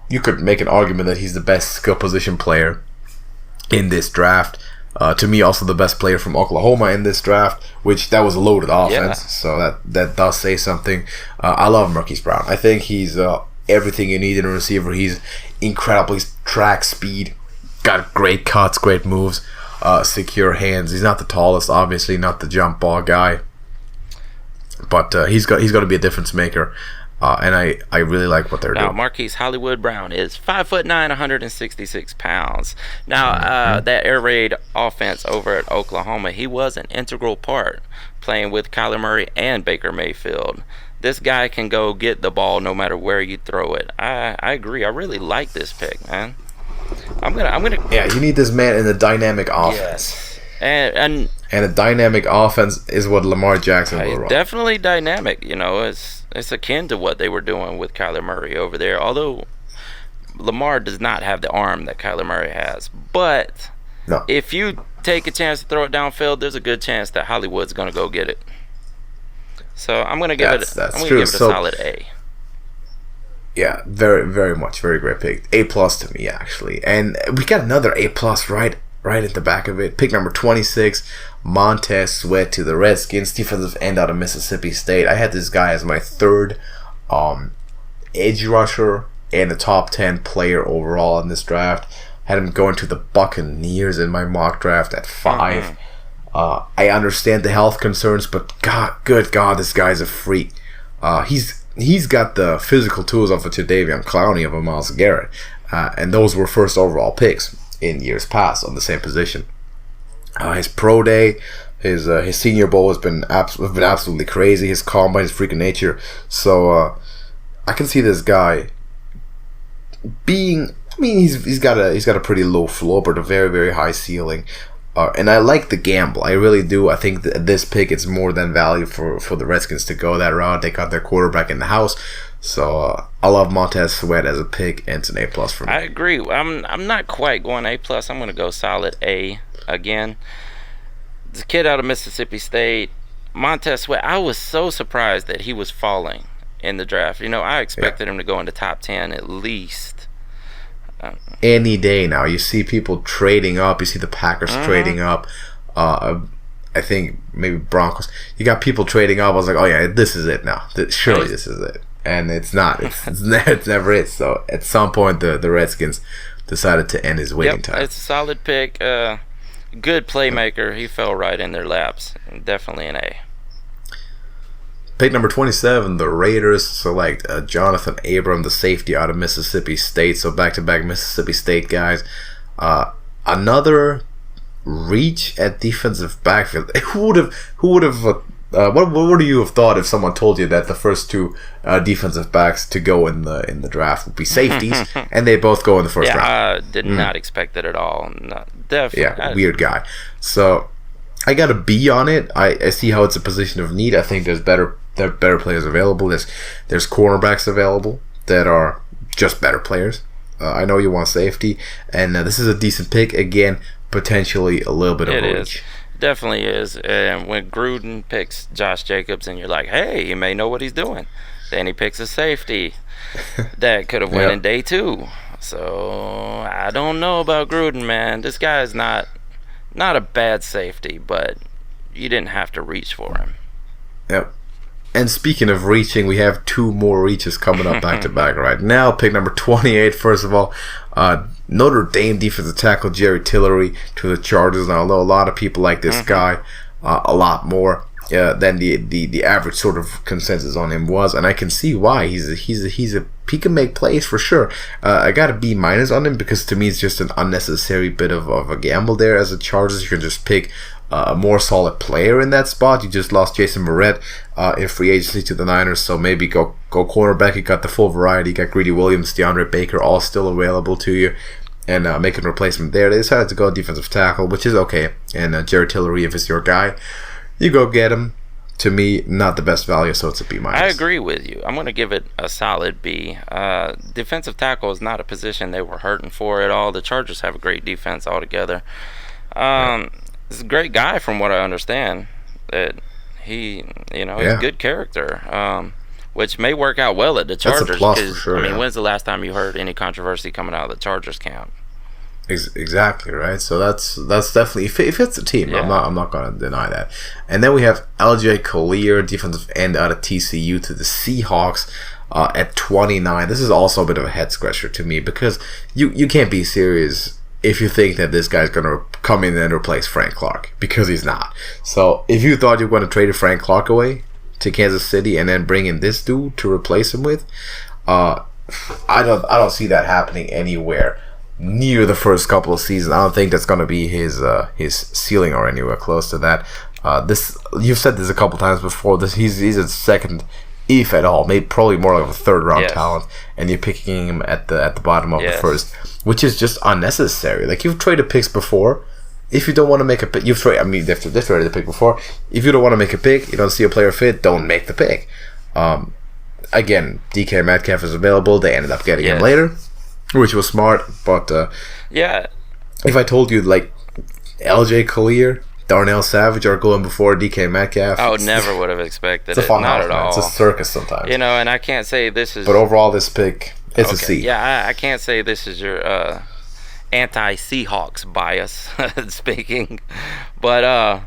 You could make an argument that he's the best skill position player in this draft. To me, also the best player from Oklahoma in this draft, which that was a loaded offense, so that does say something. I love Marquise Brown. I think he's everything you need in a receiver. He's incredibly track speed, got great cuts, great moves, secure hands. He's not the tallest, obviously, not the jump ball guy, but he's going to be a difference maker. And I really like what they're doing. Now, Marquise Hollywood Brown is 5'9", 166 pounds. Now, that air raid offense over at Oklahoma, he was an integral part, playing with Kyler Murray and Baker Mayfield. This guy can go get the ball no matter where you throw it. I agree. I really like this pick, man. I'm gonna. Yeah, you need this man in a dynamic offense. Yes. And a dynamic offense is what Lamar Jackson will run. Definitely dynamic. It's akin to what they were doing with Kyler Murray over there. Although Lamar does not have the arm that Kyler Murray has. But if you take a chance to throw it downfield, there's a good chance that Hollywood's going to go get it. So I'm going to give it a solid A. Yeah, very, very much. Very great pick. A+ to me, actually. And we got another A+ right at the back of it. Pick number 26, Montez Sweat to the Redskins, defensive end out of Mississippi State. I had this guy as my third edge rusher and a top 10 player overall in this draft. Had him going to the Buccaneers in my mock draft at 5. I understand the health concerns, but good God, this guy's a freak. He's got the physical tools of a Jadeveon Clowney, of a Myles Garrett, and those were first overall picks in years past on the same position. His pro day, his Senior Bowl has been absolutely crazy. His combine, his freaking nature. So I can see this guy being. I mean, he's got a pretty low floor, but a very, very high ceiling. And I like the gamble. I really do. I think this pick is more than value for the Redskins to go that route. They got their quarterback in the house. So I love Montez Sweat as a pick, and it's an A+ for me. I agree. I'm not quite going A+. I'm going to go solid A again. This kid out of Mississippi State, Montez Sweat, I was so surprised that he was falling in the draft. I expected him to go in the top 10 at least. Any day now. You see people trading up. You see the Packers trading up. I think maybe Broncos. You got people trading up. I was like, oh yeah, this is it now. Surely this is it. And it's not. It's never it. So at some point, the Redskins decided to end his waiting time. It's a solid pick. Good playmaker. He fell right in their laps. Definitely an A. Pick number 27, the Raiders select Jonathan Abram, the safety out of Mississippi State. So back-to-back Mississippi State guys. Another reach at defensive backfield. Who would have What would you have thought if someone told you that the first two defensive backs to go in the draft would be safeties, and they both go in the first round? I did not expect it at all. No, definitely. Yeah, weird guy. So I got a B on it. I see how it's a position of need. I think there are better players available. There's cornerbacks available that are just better players. I know you want safety, and this is a decent pick. Again, potentially a little bit of a reach. Definitely is. And when Gruden picks Josh Jacobs and you're like, hey, he may know what he's doing, then he picks a safety that could have went in day 2. So I don't know about Gruden, man. This guy is not a bad safety, but you didn't have to reach for him. Yep. And speaking of reaching, we have 2 more reaches coming up back to back right now. Pick number 28, first of all, Notre Dame defensive tackle Jerry Tillery to the Chargers. Now, I know a lot of people like this guy a lot more than the average sort of consensus on him was, and I can see why. He can make plays for sure. I got a B- on him because to me it's just an unnecessary bit of a gamble there. As a Chargers, you can just pick a more solid player in that spot. You just lost Jason Verrett in free agency to the Niners, so maybe go cornerback. You got the full variety. You got Greedy Williams, DeAndre Baker, all still available to you, and make a replacement there. They decided to go defensive tackle, which is okay. And Jared Tillery, if it's your guy, you go get him. To me, not the best value, so it's a B-. I agree with you. I'm going to give it a solid B. Defensive tackle is not a position they were hurting for at all. The Chargers have a great defense altogether. He's a great guy from what I understand. That he's a good character, which may work out well at the Chargers. That's a plus for sure. I mean, when's the last time you heard any controversy coming out of the Chargers camp? Exactly right. So that's definitely if it's a team. Yeah. I'm not gonna deny that. And then we have LJ Collier, defensive end out of TCU to the Seahawks at 29. This is also a bit of a head scratcher to me because you can't be serious if you think that this guy's gonna come in and replace Frank Clark, because he's not. So if you thought you were gonna trade Frank Clark away to Kansas City and then bring in this dude to replace him with, I don't see that happening anywhere near the first couple of seasons. I don't think that's going to be his ceiling or anywhere close to that. This, you've said this a couple times before. He's a second, if at all, maybe probably more like a third round talent, and you're picking him at the bottom of the first, which is just unnecessary. Like, you've traded picks before. If you don't want to make a pick, they've traded the pick before. If you don't want to make a pick, you don't see a player fit, don't make the pick. Again, DK Metcalf is available. They ended up getting him later, which was smart, but if I told you like LJ Collier, Darnell Savage are going before DK Metcalf, I never would have expected it's a fun not house, at man. all. It's a circus sometimes. And I can't say this is. But overall, this pick, it's a C. Yeah, I can't say this is your anti-Seahawks bias speaking, but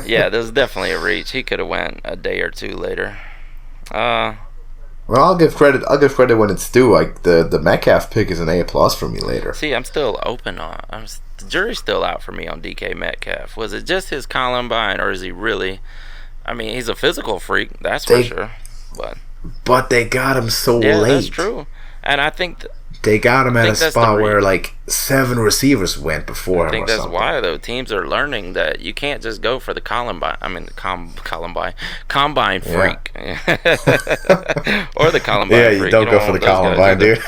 there's definitely a reach. He could have went a day or two later. Well, I'll give credit when it's due. Like the Metcalf pick is an A+ for me later. See, I'm still open on. The jury's still out for me on DK Metcalf. Was it just his Columbine, or is he really? I mean, he's a physical freak, that's for sure. But they got him so late. Yeah, that's true. And I think they got him at a spot where like 7 receivers went before him. I think that's why, though. Teams are learning that you can't just go for the Columbine. I mean, combine freak, or the Columbine. Yeah, freak. you don't go for the Columbine, dude.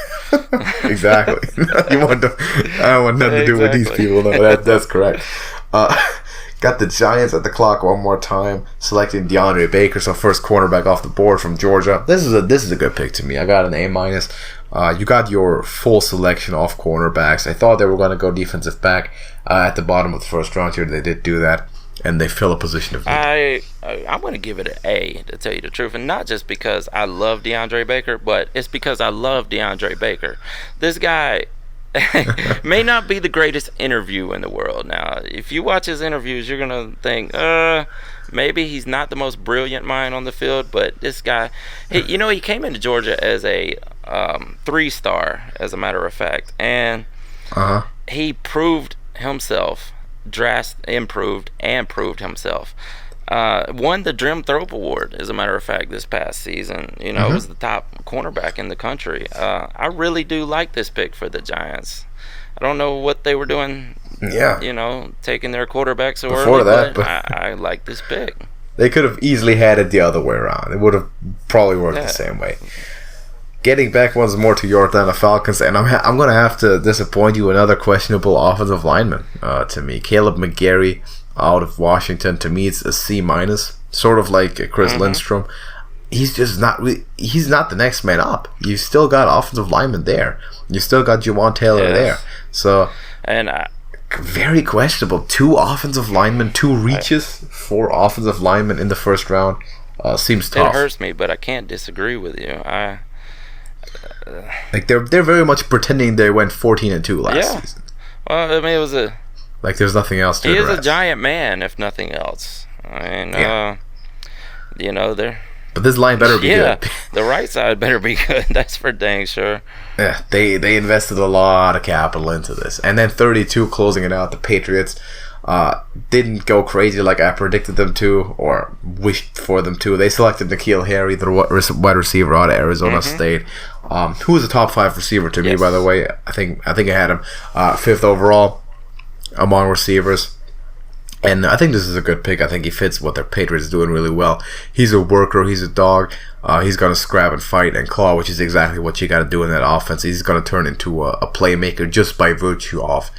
Exactly. I don't want nothing to do with these people. No, that's correct. Got the Giants at the clock one more time, selecting DeAndre Baker, so first cornerback off the board from Georgia. This is a good pick to me. I got an A-. You got your full selection off cornerbacks. I thought they were going to go defensive back at the bottom of the first round here. They did do that, and they fill a position of need. I'm going to give it an A, to tell you the truth, and not just because I love DeAndre Baker, but it's because I love DeAndre Baker. This guy may not be the greatest interview in the world. Now, if you watch his interviews, you're going to think, maybe he's not the most brilliant mind on the field, but this guy, he came into Georgia as a 3-star, as a matter of fact, and he proved himself, improved himself. Won the Drim Thrope Award, as a matter of fact, this past season. Was the top cornerback in the country. I really do like this pick for the Giants. I don't know what they were doing, taking their quarterbacks or early, but I like this pick. They could have easily had it the other way around. It would have probably worked the same way. Getting back once more to your Atlanta Falcons, and I'm going to have to disappoint you. Another questionable offensive lineman to me. Caleb McGarry out of Washington. To me, it's a C-. Sort of like Chris Lindstrom. He's just not really, he's not the next man up. You still got offensive linemen there. You still got Juwan Taylor there. So, and very questionable. 2 offensive linemen, 2 reaches for offensive linemen in the first round. Seems tough. It hurts me, but I can't disagree with you. Like they're very much pretending they went 14-2 last season. Well, I mean, it was like there's nothing else to address. He is a giant man, if nothing else. I mean, you know, they're. But this line better be good. The right side better be good. That's for dang sure. Yeah, they invested a lot of capital into this. And then 32 closing it out. The Patriots didn't go crazy like I predicted them to or wished for them to. They selected N'Keal Harry, the wide receiver out of Arizona State, who was a top 5 receiver to me, by the way. I think I had him 5th overall among receivers. And I think this is a good pick. I think he fits what their Patriots doing really well. He's a worker. He's a dog. He's going to scrap and fight and claw, which is exactly what you got to do in that offense. He's going to turn into a playmaker just by virtue of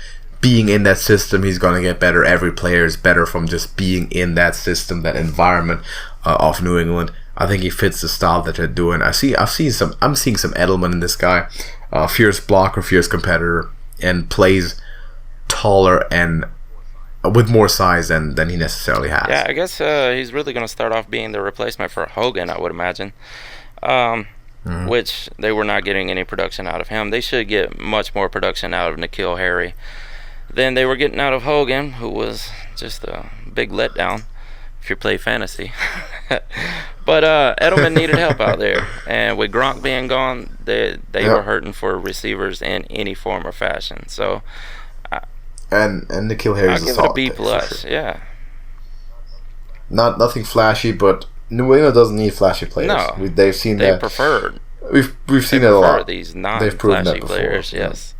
being in that system. He's going to get better. Every player is better from just being in that system, that environment of New England. I think he fits the style that they're doing. I'm seeing some Edelman in this guy. Fierce blocker, fierce competitor, and plays taller and with more size than he necessarily has. Yeah, I guess he's really going to start off being the replacement for Hogan, I would imagine. Which they were not getting any production out of him. They should get much more production out of N'Keal Harry than they were getting out of Hogan, who was just a big letdown if you play fantasy. But Edelman needed help out there. And with Gronk being gone, they were hurting for receivers in any form or fashion. So... And N'Keal Harry's I'll give it a B plus, sure. Nothing flashy, but New England doesn't need flashy players. No, they've seen that. We've seen that a lot. These non-flashy players, yes.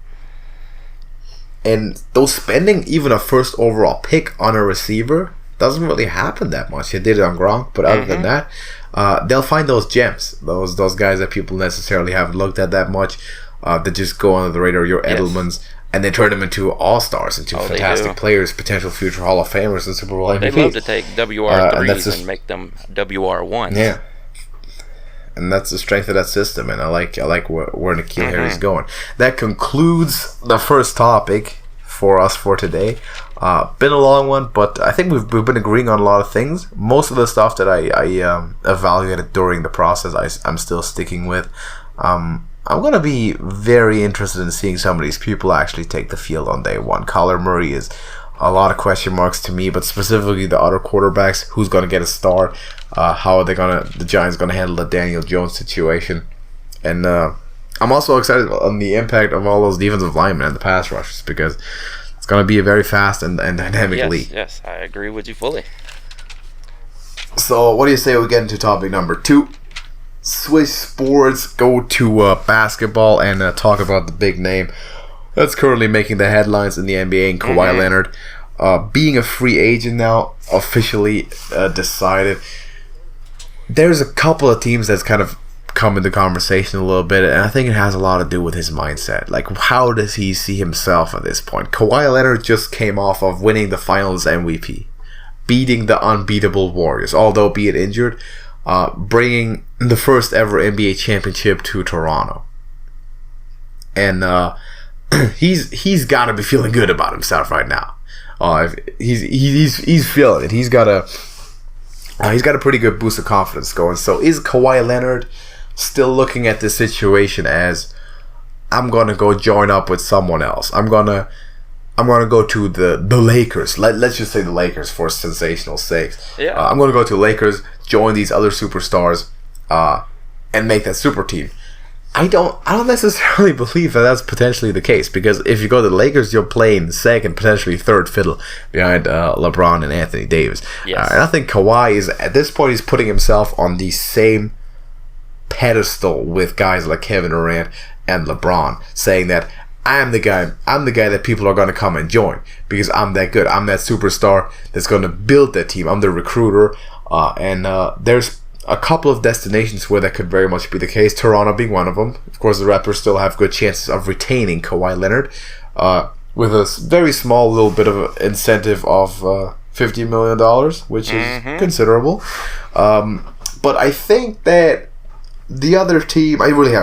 And those spending even a first overall pick on a receiver doesn't really happen that much. They did it on Gronk, but other than that, they'll find those gems, those guys that people necessarily haven't looked at that much, that just go under the radar. Your Edelmans. And they turn them into all-stars, into fantastic players, potential future Hall of Famers and Super Bowl MVPs. They'd love to take WR3s and make them WR1s. Yeah. And that's the strength of that system, and I like where N'Keal Harry's going. That concludes the first topic for us for today. Been a long one, but I think we've been agreeing on a lot of things. Most of the stuff that I evaluated during the process, I'm still sticking with. I'm going to be very interested in seeing some of these people actually take the field on day one. Kyler Murray is a lot of question marks to me, but specifically the other quarterbacks, who's going to get a start, how are the Giants going to handle the Daniel Jones situation. And I'm also excited on the impact of all those defensive linemen and the pass rushers, because it's going to be a very fast and dynamic league. Yes, I agree with you fully. So what do you say we get into topic number 2? Switch sports, go to basketball, and talk about the big name that's currently making the headlines in the NBA, and Kawhi Leonard being a free agent now, officially decided. There's a couple of teams that's kind of come into conversation a little bit, and I think it has a lot to do with his mindset. Like, how does he see himself at this point? Kawhi Leonard just came off of winning the Finals MVP, beating the unbeatable Warriors, although be it injured. Bringing the first ever NBA championship to Toronto, and he's got to be feeling good about himself right now. He's feeling it. He's got a pretty good boost of confidence going. So is Kawhi Leonard still looking at this situation as, I'm gonna go join up with someone else? I'm gonna go to the Lakers. Let's just say the Lakers for sensational sakes. Yeah. I'm gonna go to the Lakers, join these other superstars, and make that super team. I don't necessarily believe that that's potentially the case, because if you go to the Lakers, you're playing second, potentially third fiddle behind LeBron and Anthony Davis. Yes. And I think Kawhi is, at this point, he's putting himself on the same pedestal with guys like Kevin Durant and LeBron, saying that I'm the guy that people are going to come and join because I'm that good. I'm that superstar that's going to build that team. I'm the recruiter. and there's a couple of destinations where that could very much be the case. Toronto being one of them. Of course, the Raptors still have good chances of retaining Kawhi Leonard, with a very small little bit of an incentive of $50 million, which is considerable. But I think that the other team, I'm looking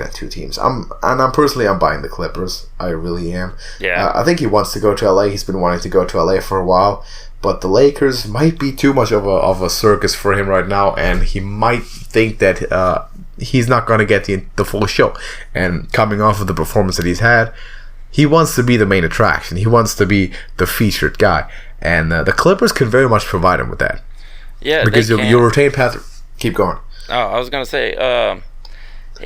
at two teams. I'm buying the Clippers. I really am. Yeah. I think he wants to go to LA. He's been wanting to go to LA for a while. But the Lakers might be too much of a circus for him right now, and he might think that he's not going to get the full show. And coming off of the performance that he's had, he wants to be the main attraction. He wants to be the featured guy. And the Clippers can very much provide him with that. Yeah, because you'll retain Patrick. Keep going. Oh, I was going to say,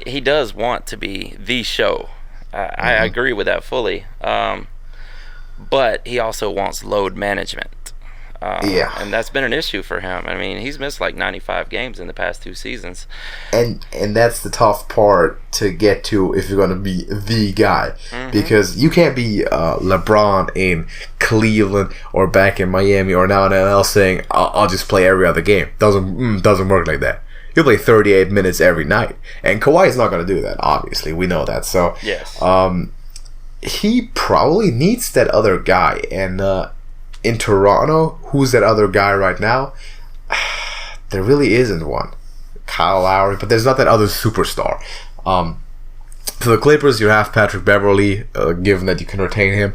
he does want to be the show. I agree with that fully. But he also wants load management. And that's been an issue for him. I mean, he's missed like 95 games in the past 2 seasons. And that's the tough part to get to if you're going to be the guy. Because you can't be LeBron in Cleveland or back in Miami or now in LA saying, I'll just play every other game. Doesn't work like that. He'll play 38 minutes every night. And Kawhi is not going to do that, obviously. We know that. So yes. He probably needs that other guy. And in Toronto, who's that other guy right now? There really isn't one. Kyle Lowry, but there's not that other superstar. For the Clippers, you have Patrick Beverley, given that you can retain him,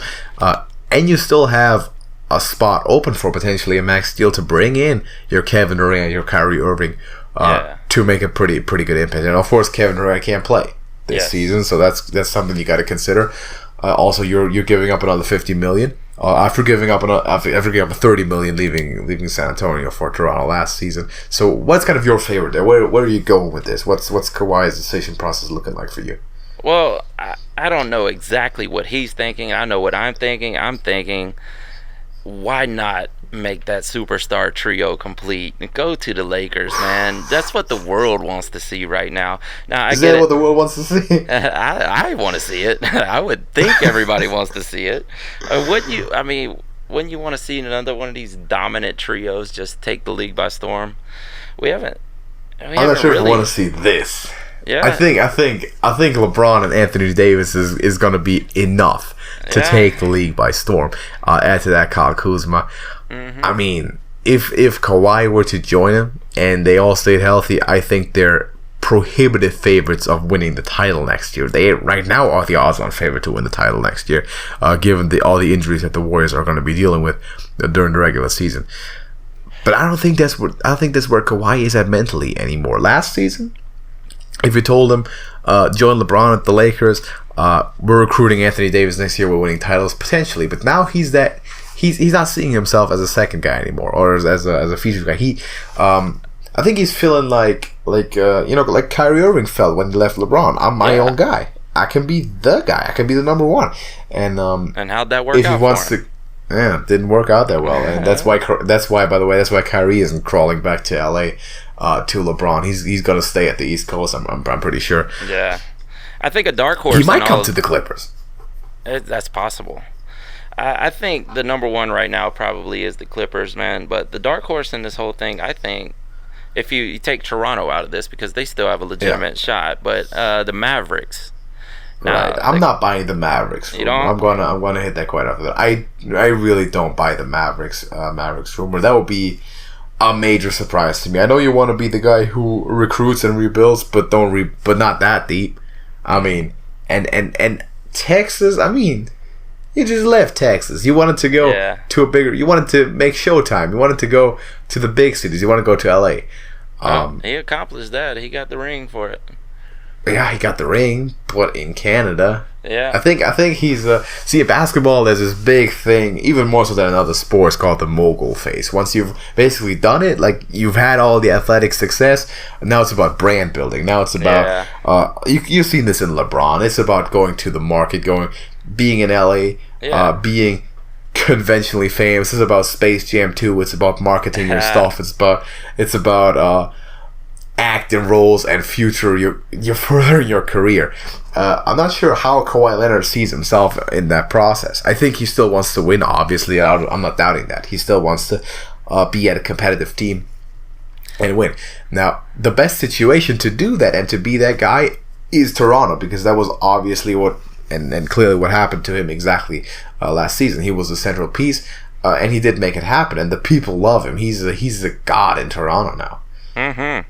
and you still have a spot open for potentially a max deal to bring in your Kevin Durant, your Kyrie Irving, to make a pretty good impact. And of course, Kevin Durant can't play this season, so that's something you got to consider. Also, you're giving up another $50 million. After giving up $30 million, leaving San Antonio for Toronto last season. So, what's kind of your favorite there? Where are you going with this? What's Kawhi's decision process looking like for you? Well, I don't know exactly what he's thinking. I know what I'm thinking. I'm thinking, why not make that superstar trio complete and go to the Lakers, man? That's what the world wants to see right now. Now, Is that what the world wants to see? I want to see it. I would think everybody wants to see it. Wouldn't you? I mean, wouldn't you want to see another one of these dominant trios just take the league by storm? I'm not sure if I want to see this. Yeah, I think LeBron and Anthony Davis is going to be enough to take the league by storm. Add to that Kyle Kuzma. I mean, if Kawhi were to join him and they all stayed healthy, I think they're prohibitive favorites of winning the title next year. They right now are the odds-on favorite to win the title next year, given all the injuries that the Warriors are going to be dealing with during the regular season. But I think that's where Kawhi is at mentally anymore. Last season, if you told him, join LeBron at the Lakers, we're recruiting Anthony Davis next year, we're winning titles potentially. But now he's not seeing himself as a second guy anymore, or as a featured guy. I think he's feeling like Kyrie Irving felt when he left LeBron. I'm my own guy. I can be the guy. I can be the number one. And how'd that work out for him? It didn't work out that well, and that's why Kyrie isn't crawling back to LA to LeBron. He's gonna stay at the East Coast. I'm pretty sure. Yeah, I think a dark horse. He might come to the Clippers. That's possible. I think the number one right now probably is the Clippers, man. But the dark horse in this whole thing, I think, if you take Toronto out of this, because they still have a legitimate shot, but the Mavericks. Right. I'm not buying the Mavericks. You don't? I'm gonna hit that quite after that. I really don't buy the Mavericks rumor. That would be a major surprise to me. I know you want to be the guy who recruits and rebuilds, but but not that deep. I mean, and Texas. I mean, you just left Texas. You wanted to go to a bigger. You wanted to make Showtime. You wanted to go to the big cities. You want to go to LA. He accomplished that. He got the ring for it. Yeah, he got the ring, but in Canada. Yeah. I think he's see, in basketball there's this big thing, even more so than in other sports, called the mogul phase. Once you've basically done it, like you've had all the athletic success, now it's about brand building. Now it's about you've seen this in LeBron. It's about going to the market, being in LA, being conventionally famous. This is about Space Jam 2. It's about marketing your stuff. It's about acting roles and future you're furthering your career. I'm not sure how Kawhi Leonard sees himself in that process. I think he still wants to win, obviously. I'm not doubting that. He still wants to, be at a competitive team, and win. Now, the best situation to do that and to be that guy is Toronto, because that was obviously what and clearly what happened to him exactly last season. He was the central piece, and he did make it happen, and the people love him. He's a god in Toronto now. Mm-hmm.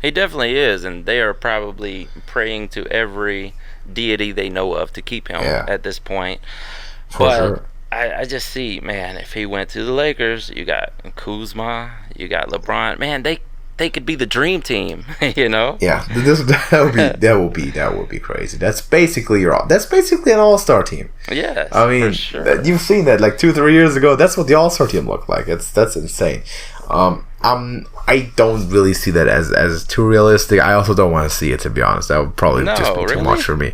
He definitely is, and they are probably praying to every deity they know of to keep him at this point. For sure. I just see, man, if he went to the Lakers, you got Kuzma, you got LeBron. Man, they could be the dream team, you know? Yeah, that would be crazy. That's basically an all-star team. Yeah, I mean, for sure. You've seen that like 2-3 years ago. That's what the all-star team looked like. That's insane. I don't really see that as too realistic. I also don't want to see it, to be honest. That would probably just be too much for me.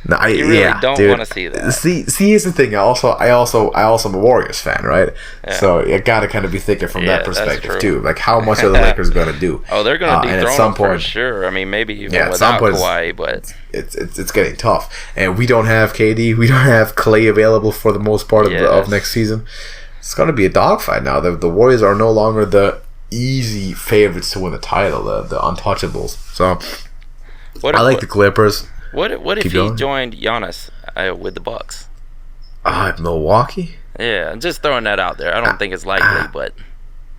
No, you really don't want to see that. See, here's the thing. I also am a Warriors fan, right? Yeah. So you gotta kind of be thinking from that perspective too. Like, how much are the Lakers gonna do? Oh, they're gonna dethrone at some point for sure. I mean, maybe even without Kawhi, but it's getting tough. And we don't have KD. We don't have Clay available for the most part of next season. It's gonna be a dogfight now. The Warriors are no longer the easy favorites to win the title, the untouchables. So I like the Clippers. What if he joined Giannis with the Bucks? Milwaukee? Yeah, I'm just throwing that out there. I don't think it's likely, but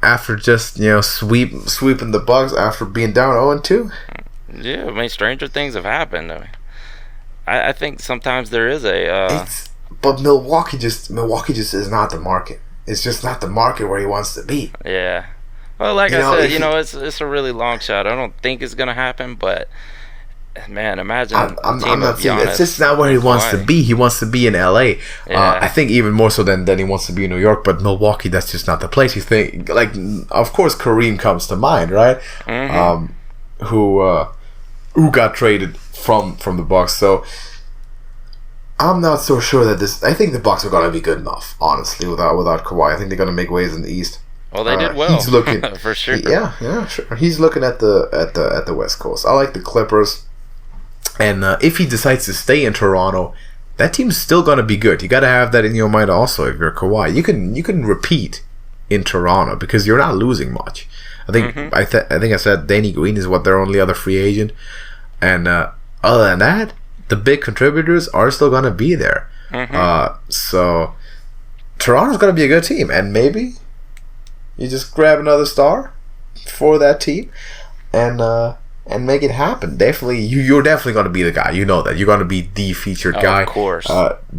after just sweeping the Bucks after being down 0-2. Yeah, I mean, stranger things have happened. I think sometimes there is but Milwaukee just is not the market. It's just not the market where he wants to be. Yeah. Well, like I said, it's a really long shot. I don't think it's gonna happen, but man, imagine I'm not saying it's just not where he wants to be. He wants to be in LA. Yeah. I think even more so than he wants to be in New York. But Milwaukee, that's just not the place. You think, like, of course, Kareem comes to mind, right? Mm-hmm. Who got traded from the Bucks. So I'm not so sure that this. I think the Bucks are gonna be good enough, honestly, without Kawhi. I think they're gonna make waves in the East. Well, they did well. He's looking for sure. Yeah, sure. He's looking at the West Coast. I like the Clippers. And if he decides to stay in Toronto, that team's still gonna be good. You gotta have that in your mind also. If you're Kawhi, you can repeat in Toronto because you're not losing much. I think I think I said Danny Green is what their only other free agent, and other than that, the big contributors are still gonna be there. So Toronto's gonna be a good team, and maybe you just grab another star for that team, and make it happen. Definitely, you're definitely going to be the guy. You know that. You're going to be the featured guy. Of course.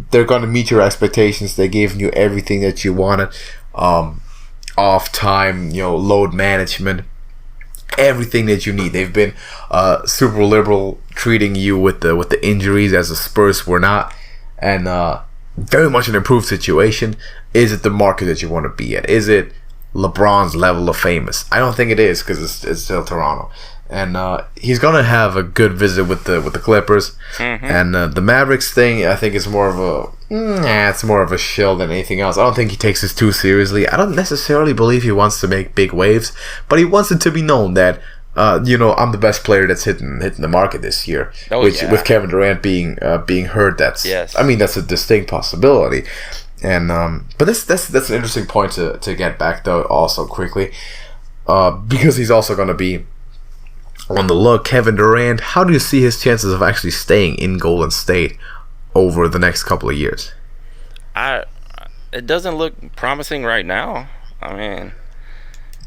They're going to meet your expectations. They gave you everything that you wanted. Off time, load management, everything that you need. They've been super liberal treating you with the injuries, as the Spurs were not, and very much an improved situation. Is it the market that you want to be at? Is it LeBron's level of famous? I don't think it is, because it's still Toronto. And he's gonna have a good visit with the Clippers, and the Mavericks thing. I think is more of a shill than anything else. I don't think he takes this too seriously. I don't necessarily believe he wants to make big waves, but he wants it to be known that I'm the best player that's hitting the market this year. With Kevin Durant being hurt, that's a distinct possibility. And but that's an interesting point to get back though also quickly, because he's also gonna be on the look. Kevin Durant, how do you see his chances of actually staying in Golden State over the next couple of years? It doesn't look promising right now. I mean,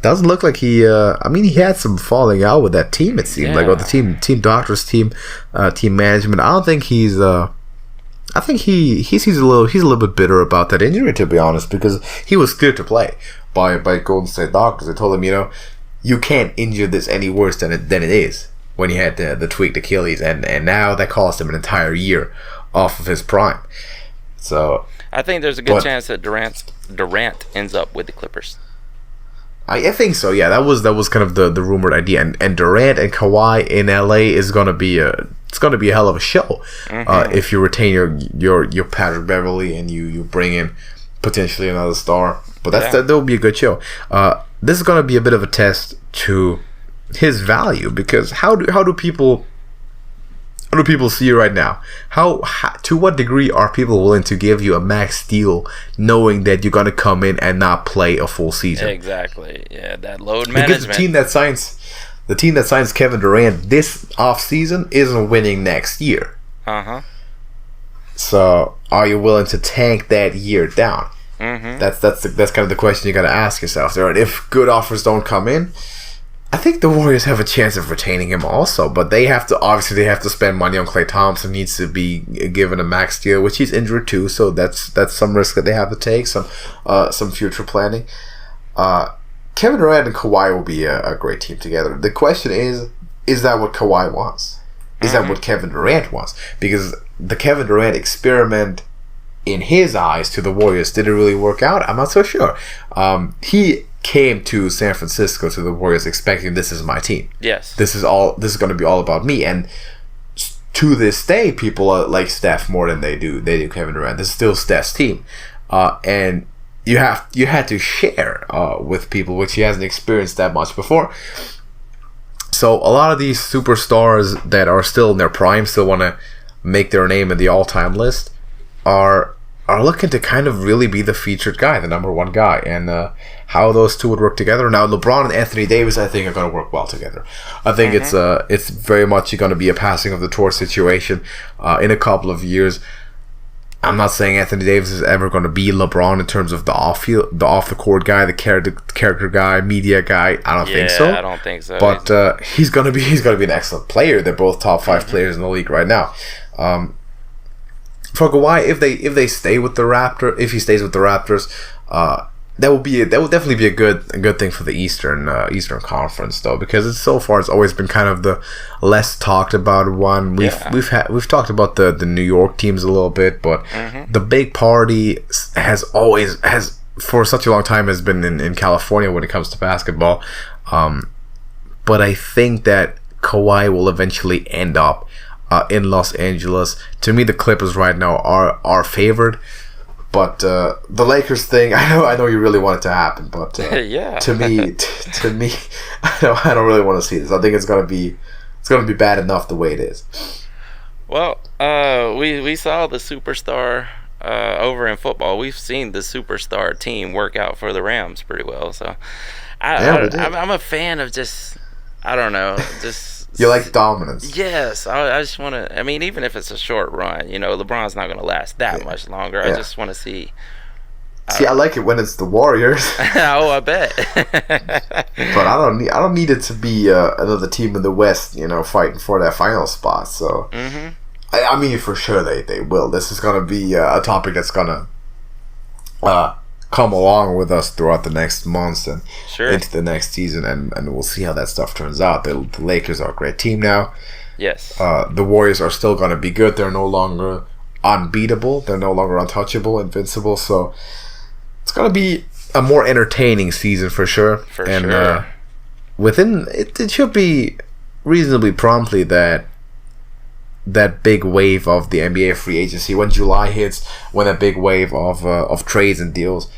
doesn't look like he. He had some falling out with that team. It seemed like, or the team doctors, team management. I don't think he's. I think he's a little bit bitter about that injury, to be honest, because he was cleared to play by Golden State doctors. They told him, you can't injure this any worse than it is, when he had the tweaked Achilles, and now that cost him an entire year off of his prime. So I think there's a good chance that Durant ends up with the Clippers. I think so. Yeah, that was kind of the rumored idea, and Durant and Kawhi in LA is gonna be a hell of a show. If you retain your Patrick Beverly and you bring in potentially another star, but that will be a good show. This is going to be a bit of a test to his value, because how do people how do people see you right now? How to what degree are people willing to give you a max deal, knowing that you're gonna come in and not play a full season? Exactly. Yeah, that load management. Because the team that signs Kevin Durant this offseason isn't winning next year. So are you willing to tank that year down? That's kind of the question you got to ask yourself. There, if good offers don't come in, I think the Warriors have a chance of retaining him also, but they have to spend money on Klay Thompson. Needs to be given a max deal, which he's injured too, so that's some risk that they have to take, some future planning. Kevin Durant and Kawhi will be a great team together. The question is that what Kawhi wants? Is that what Kevin Durant wants? Because the Kevin Durant experiment, in his eyes, to the Warriors didn't really work out. I'm not so sure. He came to San Francisco to the Warriors expecting this is my team. Yes. This is going to be all about me. And to this day, people like Steph more than they do Kevin Durant. This is still Steph's team. And you had to share with people, which he hasn't experienced that much before. So a lot of these superstars that are still in their prime, still want to make their name in the all-time list, are looking to kind of really be the featured guy, the number one guy, and how those two would work together. Now, LeBron and Anthony Davis, I think, are going to work well together. I think it's very much going to be a passing of the torch situation in a couple of years. I'm not saying Anthony Davis is ever going to be LeBron in terms of the off the court guy, the character guy, media guy. I don't think so. I don't think so. But he's going to be an excellent player. They're both top 5 players in the league right now. For Kawhi, if he stays with the Raptors, that will definitely be a good thing for the Eastern Conference, though, because it's always been kind of the less talked about one. We've talked about the New York teams a little bit, but the big party has for such a long time has been in California when it comes to basketball. But I think that Kawhi will eventually end up in Los Angeles. To me, the Clippers right now are favored. But the Lakers thing, I know you really want it to happen, but to me, I don't really want to see this. I think it's gonna be bad enough the way it is. Well, we saw the superstar over in football. We've seen the superstar team work out for the Rams pretty well. So I'm a fan of just, I don't know, just. You like dominance. Yes, I just want to. I mean, even if it's a short run, LeBron's not going to last that much longer. I just want to see. I like it when it's the Warriors. Oh, I bet. But I don't need it to be another team in the West, fighting for that final spot. So, I mean, for sure they will. This is going to be a topic that's going to come along with us throughout the next months and into the next season, and we'll see how that stuff turns out. The Lakers are a great team now. Yes. The Warriors are still going to be good. They're no longer unbeatable. They're no longer untouchable, invincible. So it's going to be a more entertaining season for sure. Within it should be reasonably promptly that big wave of the NBA free agency, when July hits, when that big wave of trades and deals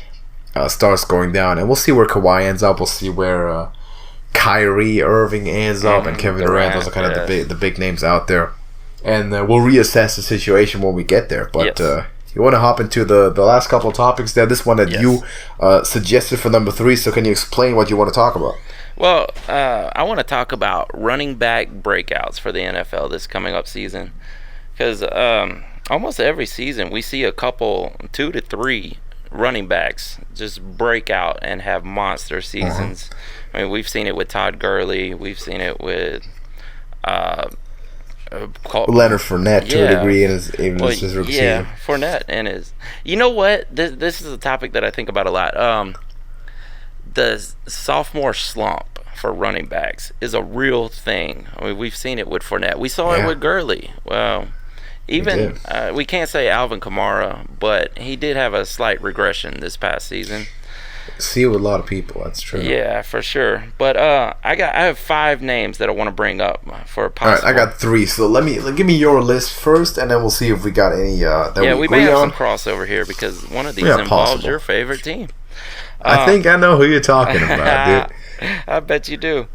starts going down, and we'll see where Kawhi ends up. We'll see where Kyrie Irving ends up, and Kevin Durant. Those are kind of the big names out there, and we'll reassess the situation when we get there. But you want to hop into the last couple of topics there. This one that you suggested for number 3. So can you explain what you want to talk about? Well, I want to talk about running back breakouts for the NFL this coming up season, because almost every season we see a couple, 2 to 3 running backs just break out and have monster seasons. I mean, we've seen it with Todd Gurley. We've seen it with Leonard Fournette to a degree in his rookie season. Fournette and his. You know what? This is a topic that I think about a lot. The sophomore slump for running backs is a real thing. I mean, we've seen it with Fournette. We saw it with Gurley. Well, even we can't say Alvin Kamara, but he did have a slight regression this past season. See it with a lot of people. That's true. Yeah, for sure. But I have 5 names that I want to bring up for possible. All right, I got 3. So give me your list first, and then we'll see if we got any. We may have some crossover here because one of these involves your favorite team. I think I know who you're talking about, dude. I bet you do.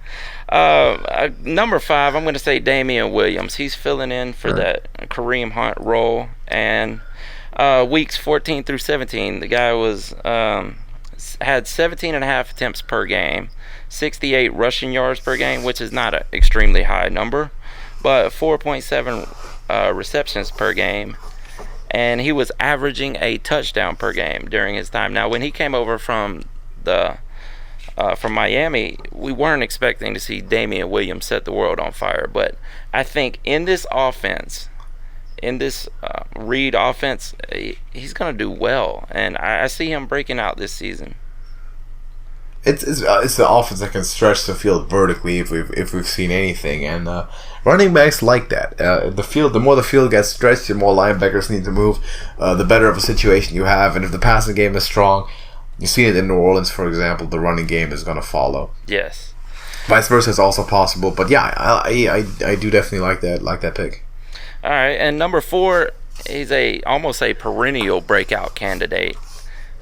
Number 5, I'm going to say Damian Williams. He's filling in for that Kareem Hunt role. And weeks 14 through 17, the guy was had 17 and a half attempts per game, 68 rushing yards per game, which is not an extremely high number, but 4.7 receptions per game. And he was averaging a touchdown per game during his time. Now, when he came over from Miami, we weren't expecting to see Damian Williams set the world on fire. But I think in this offense, in this Reed offense, he's going to do well. And I see him breaking out this season. It's the offense that can stretch the field vertically if we've seen anything, and running backs like that. The more the field gets stretched, the more linebackers need to move, the better of a situation you have, and if the passing game is strong, you see it in New Orleans, for example, the running game is going to follow. Yes. Vice versa is also possible, but yeah, I do definitely like that pick. All right, and number 4, he's almost a perennial breakout candidate,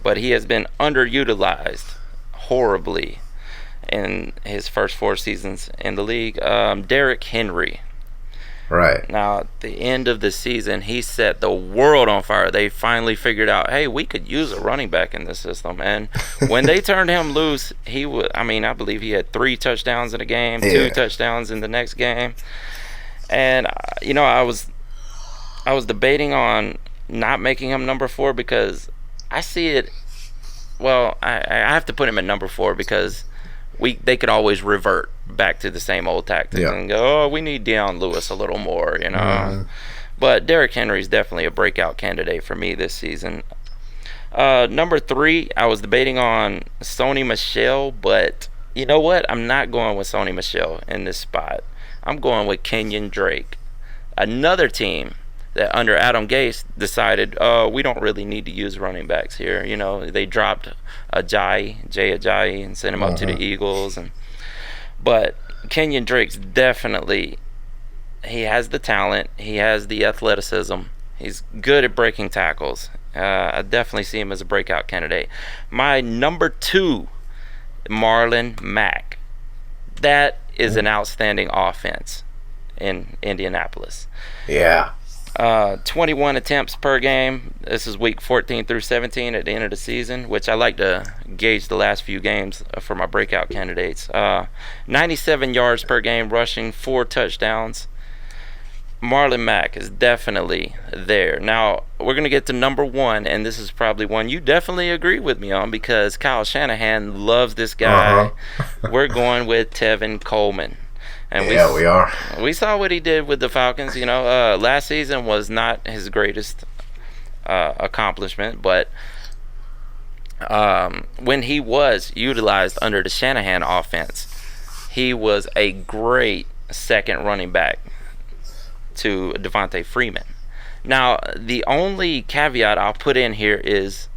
but he has been underutilized horribly in his first 4 seasons in the league. Derrick Henry. Right. Now, at the end of the season, he set the world on fire. They finally figured out, hey, we could use a running back in this system. And when they turned him loose, I believe he had 3 touchdowns in a game, 2 touchdowns in the next game. And I was debating on not making him number 4 because I see it. Well, I have to put him at number 4 because they could always revert back to the same old tactics and go, we need Deion Lewis a little more, Mm-hmm. But Derrick Henry is definitely a breakout candidate for me this season. Number 3, I was debating on Sony Michel, but you know what? I'm not going with Sony Michel in this spot. I'm going with Kenyon Drake. Another team that under Adam Gase decided, we don't really need to use running backs here. They dropped Jay Ajayi and sent him up to the Eagles. But Kenyon Drake's definitely, he has the talent, he has the athleticism, he's good at breaking tackles. I definitely see him as a breakout candidate. My number 2, Marlon Mack. That is an outstanding offense in Indianapolis. Yeah. 21 attempts per game. This is week 14 through 17 at the end of the season, which I like to gauge the last few games for my breakout candidates. 97 yards per game rushing, 4 touchdowns. Marlon Mack is definitely there. Now, we're going to get to number 1, and this is probably one you definitely agree with me on because Kyle Shanahan loves this guy. We're going with Tevin Coleman. And we are. We saw what he did with the Falcons. Last season was not his greatest accomplishment, but when he was utilized under the Shanahan offense, he was a great second running back to Devontae Freeman. Now, the only caveat I'll put in here is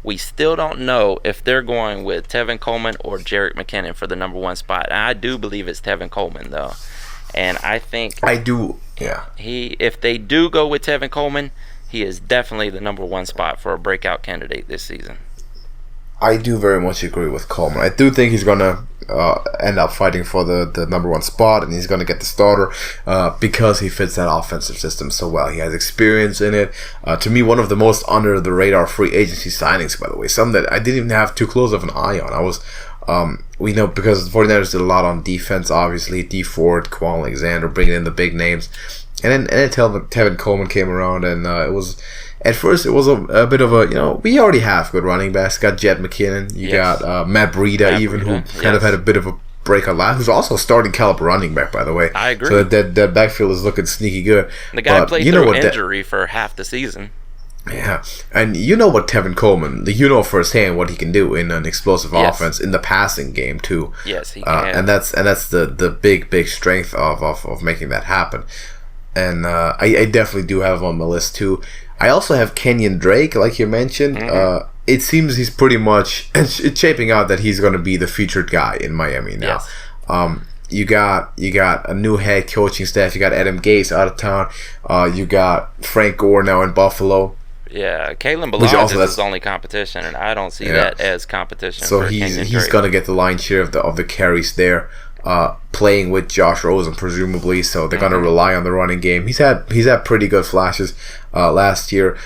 we still don't know if they're going with Tevin Coleman or Jerick McKinnon for the number 1 spot. And I do believe it's Tevin Coleman, though. And I think... I do, yeah. If they do go with Tevin Coleman, he is definitely the number 1 spot for a breakout candidate this season. I do very much agree with Coleman. I do think he's going to end up fighting for the number 1 spot, and he's going to get the starter because he fits that offensive system so well. He has experience in it. To me, one of the most under-the-radar free agency signings, by the way. Some that I didn't even have too close of an eye on. We know because the 49ers did a lot on defense, obviously. D Ford, Quan Alexander, bringing in the big names. And then Tevin Coleman came around, and it was... At first, it was a bit of a, we already have good running backs. You got Jet McKinnon. You got Matt Breida, who kind of had a bit of a breakout last, who's also starting caliber running back, by the way. I agree. So that backfield is looking sneaky good. The guy played through injury for half the season. Yeah, and you know what Tevin Coleman, firsthand what he can do in an explosive offense in the passing game too. Yes, he can. And that's the big strength of making that happen. And I definitely do have him on my list too. I also have Kenyon Drake, like you mentioned. It seems he's pretty much it's shaping out that he's going to be the featured guy in Miami now. Yes. You got a new head coaching staff. You got Adam Gase out of town. You got Frank Gore now in Buffalo. Yeah, Kalen Ballage is his only competition, and I don't see that as competition. So he's going to get the lion's share of the carries there. playing with Josh Rosen presumably, so they're going to rely on the running game. He's had pretty good flashes last year,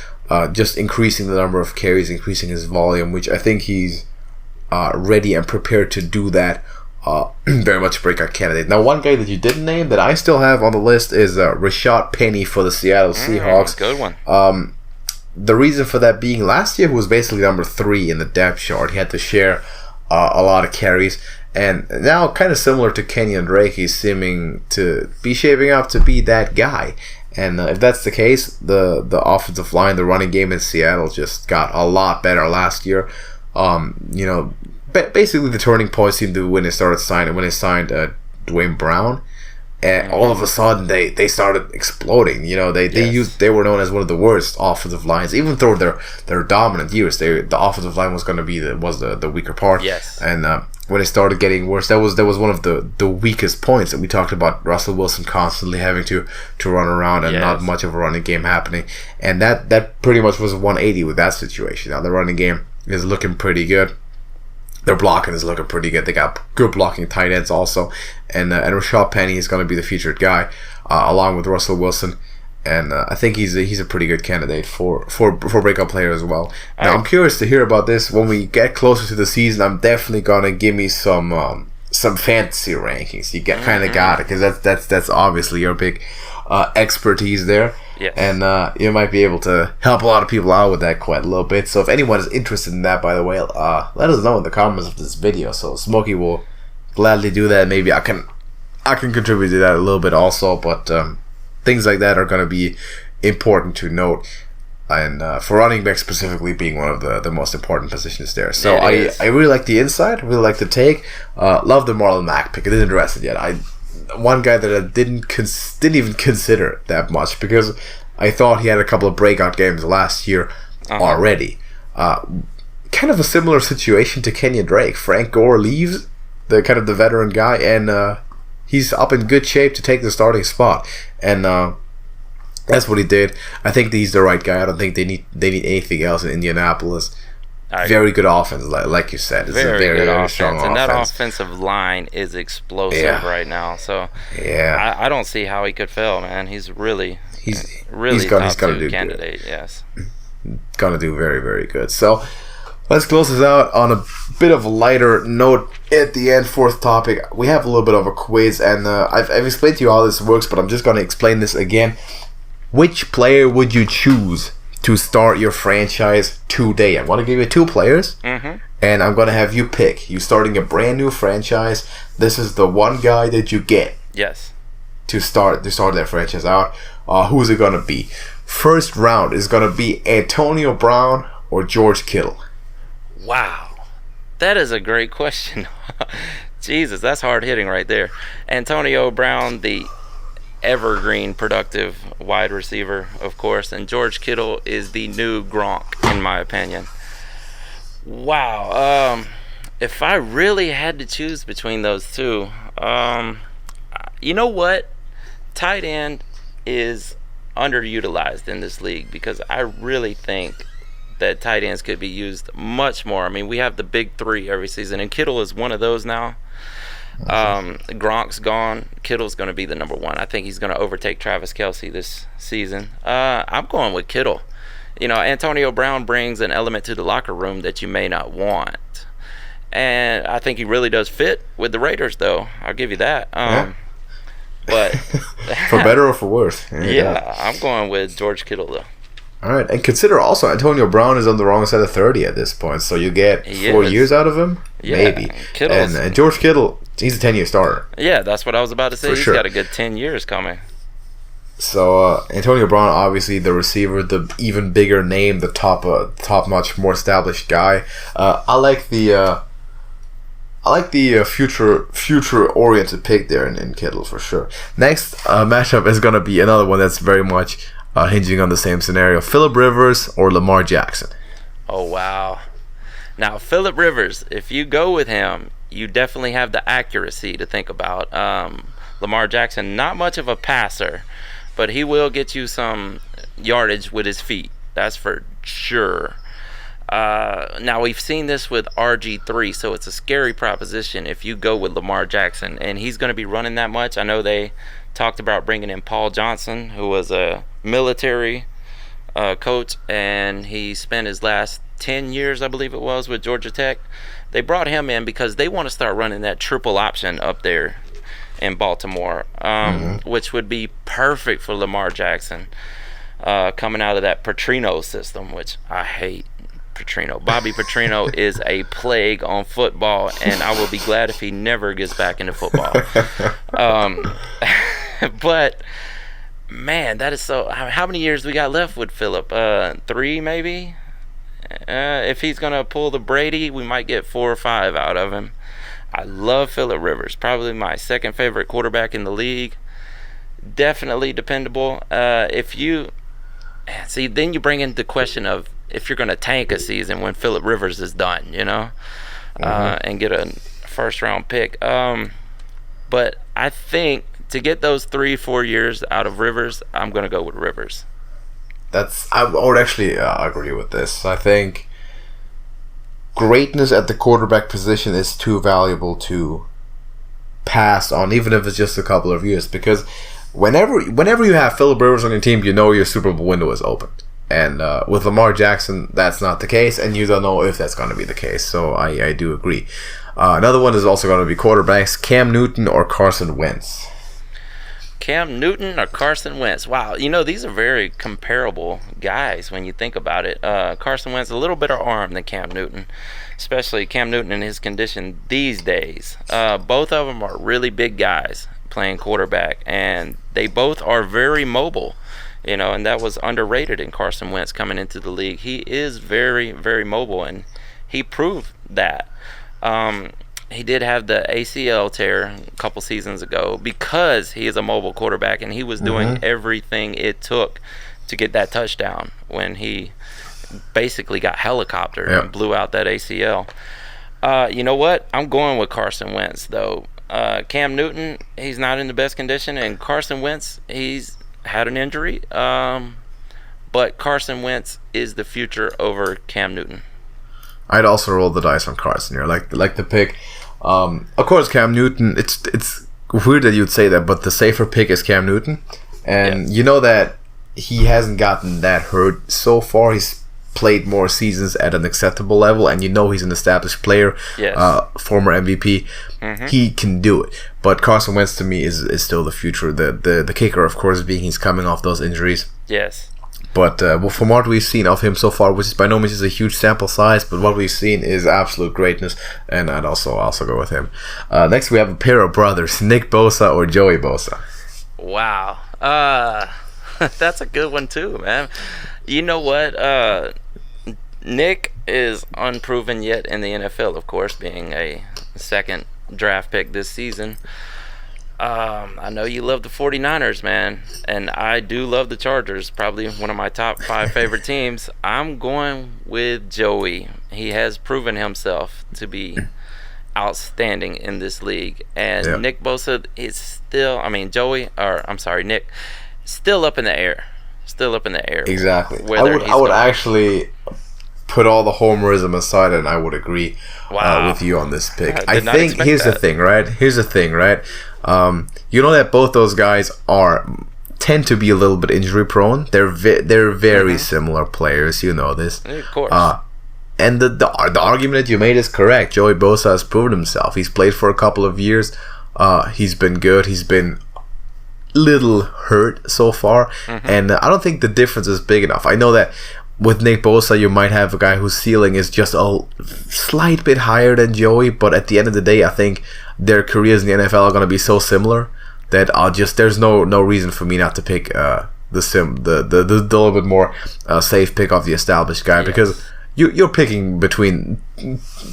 just increasing the number of carries, increasing his volume, which I think he's ready and prepared to do that. Very much a breakout candidate. Now, one guy that you didn't name that I still have on the list is Rashad Penny for the Seattle Seahawks. Good one. The reason for that being last year he was basically number 3 in the depth chart. He had to share a lot of carries. And now, kind of similar to Kenyon Drake, he's seeming to be shaping up to be that guy. And if that's the case, the offensive line, the running game in Seattle just got a lot better last year. Basically the turning point seemed to when they signed Dwayne Brown, and all of a sudden they started exploding. They were known as one of the worst offensive lines, even through their dominant years. The offensive line was going to be the weaker part. Yes. And when it started getting worse, that was one of the weakest points. And we talked about Russell Wilson constantly having to run around and not much of a running game happening. And that pretty much was 180 with that situation. Now the running game is looking pretty good. Their blocking is looking pretty good. They got good blocking tight ends also, and Rashad Penny is going to be the featured guy along with Russell Wilson, and I think he's a pretty good candidate for breakout player as well. Now I'm curious to hear about this when we get closer to the season. I'm definitely gonna give me some fantasy rankings. You kind of got it because that's obviously your big expertise there. Yes. And you might be able to help a lot of people out with that quite a little bit. So if anyone is interested in that, by the way, let us know in the comments of this video. So Smokey will gladly do that. Maybe I can contribute to that a little bit also. But things like that are going to be important to note. And for running back specifically being one of the most important positions there. So I really like the inside. Really like the take. Love the Marlon Mack pick. I didn't address it yet. One guy that I didn't even consider that much because I thought he had a couple of breakout games last year already. Kind of a similar situation to Kenyon Drake. Frank Gore leaves, the veteran guy, and he's up in good shape to take the starting spot. And that's what he did. I think that he's the right guy. I don't think they need anything else in Indianapolis. Very good offense, like you said. It's a very strong offense. And that offensive line is explosive right now. So I don't see how he could fail, man. He's really top 2 candidate. Good. Yes, gonna do very, very good. So let's close this out on a bit of a lighter note at the end. Fourth topic, we have a little bit of a quiz, and I've explained to you how this works, but I'm just gonna explain this again. Which player would you choose to start your franchise today? I'm going to give you 2 players, and I'm going to have you pick. You starting a brand new franchise. This is the one guy that you get. Yes. To start that franchise out. Who's it going to be? First round is going to be Antonio Brown or George Kittle. Wow, that is a great question. Jesus, that's hard hitting right there. Antonio Brown, the evergreen productive wide receiver, of course, and George Kittle is the new Gronk in my opinion. Wow. If I really had to choose between those two, you know what, tight end is underutilized in this league because I really think that tight ends could be used much more. I mean, we have the big 3 every season, and Kittle is one of those now. Gronk's gone. Kittle's going to be the number 1. I think he's going to overtake Travis Kelce this season. I'm going with Kittle. Antonio Brown brings an element to the locker room that you may not want, and I think he really does fit with the Raiders, though. I'll give you that. But for better or for worse. I'm going with George Kittle, though. All right, and consider also Antonio Brown is on the wrong side of 30 at this point, so you get 4 years out of him, maybe. And George Kittle, he's a 10-year starter. Yeah, that's what I was about to say. He's got a good 10 years coming. So Antonio Brown, obviously the receiver, the even bigger name, the top-notch, more established guy. I like the future-oriented pick there in Kittle for sure. Next matchup is gonna be another one that's very much hinging on the same scenario: Phillip Rivers or Lamar Jackson. Oh wow! Now Phillip Rivers, if you go with him, you definitely have the accuracy to think about. Lamar Jackson, not much of a passer, but he will get you some yardage with his feet. That's for sure. Now we've seen this with RG3, so it's a scary proposition if you go with Lamar Jackson, and he's going to be running that much. I know they talked about bringing in Paul Johnson, who was a military coach, and he spent his last 10 years, I believe it was, with Georgia Tech. They brought him in because they want to start running that triple option up there in Baltimore, which would be perfect for Lamar Jackson, coming out of that Petrino system, which I hate. Petrino. Bobby Petrino is a plague on football, and I will be glad if he never gets back into football. But man, that is so. How many years we got left with Phillip? 3 maybe. If he's gonna pull the Brady, we might get 4 or 5 out of him. I love Phillip Rivers, probably my second favorite quarterback in the league. Definitely dependable. If you see, then you bring in the question of if you're going to tank a season when Phillip Rivers is done, and get a first-round pick. But I think to get those 3-4 years out of Rivers, I'm going to go with Rivers. I would actually agree with this. I think greatness at the quarterback position is too valuable to pass on, even if it's just a couple of years, because whenever you have Phillip Rivers on your team, you know your Super Bowl window is open. And with Lamar Jackson, that's not the case, and you don't know if that's going to be the case. So I do agree. Another one is also going to be quarterbacks: Cam Newton or Carson Wentz. Cam Newton or Carson Wentz. Wow, these are very comparable guys when you think about it. Carson Wentz, a little better arm than Cam Newton, especially Cam Newton in his condition these days. Both of them are really big guys playing quarterback, and they both are very mobile. And that was underrated in Carson Wentz coming into the league. He is very, very mobile, and he proved that. He did have the ACL tear a couple seasons ago because he is a mobile quarterback, and he was doing everything it took to get that touchdown when he basically got helicoptered and blew out that ACL. You know what? I'm going with Carson Wentz, though. Cam Newton, he's not in the best condition, and Carson Wentz, he's had an injury, but Carson Wentz is the future over Cam Newton. I'd also roll the dice on Carson here, like the pick. Of course, Cam Newton. It's weird that you'd say that, but the safer pick is Cam Newton, and you know that he hasn't gotten that hurt so far. He's played more seasons at an acceptable level, and he's an established player, former MVP. He can do it. But Carson Wentz to me is still the future. The kicker, of course, being he's coming off those injuries. Yes. But from what we've seen of him so far, which is by no means is a huge sample size, but what we've seen is absolute greatness, and I'd also go with him. Next, we have a pair of brothers, Nick Bosa or Joey Bosa. Wow. That's a good one too, man. You know what? Nick is unproven yet in the NFL, of course, being a second draft pick this season. I know you love the 49ers, man, and I do love the Chargers, probably one of my top 5 favorite teams. I'm going with Joey. He has proven himself to be outstanding in this league, and Nick Bosa is still, Nick, still up in the air. Exactly. I would actually put all the homerism aside, and I would agree with you on this pick. I think here's the thing, right? You know that both those guys tend to be a little bit injury prone. They're very similar players. You know this. Of course. And the argument that you made is correct. Joey Bosa has proven himself. He's played for a couple of years. He's been good. He's been little hurt so far, and I don't think the difference is big enough. I know that with Nick Bosa, you might have a guy whose ceiling is just a slight bit higher than Joey, but at the end of the day, I think their careers in the NFL are going to be so similar that there's no reason for me not to pick the little bit more safe pick of the established guy, because you're picking between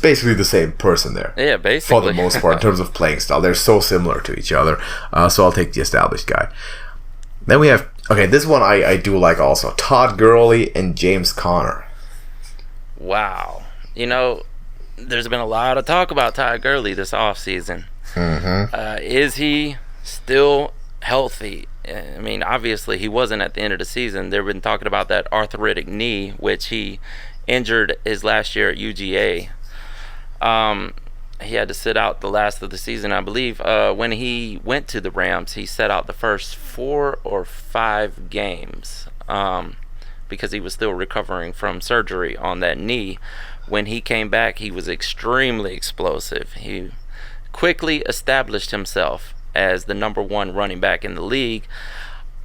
basically the same person there. Yeah, basically. For the most part, in terms of playing style. They're so similar to each other. So I'll take the established guy. Then we have, this one I do like also. Todd Gurley and James Conner. Wow. There's been a lot of talk about Todd Gurley this offseason. Is he still healthy? I mean, obviously he wasn't at the end of the season. They've been talking about that arthritic knee, which he injured his last year at UGA. He had to sit out the last of the season, I believe. When he went to the Rams, he sat out the first 4 or 5 games because he was still recovering from surgery on that knee. When he came back, he was extremely explosive. He quickly established himself as the number 1 running back in the league.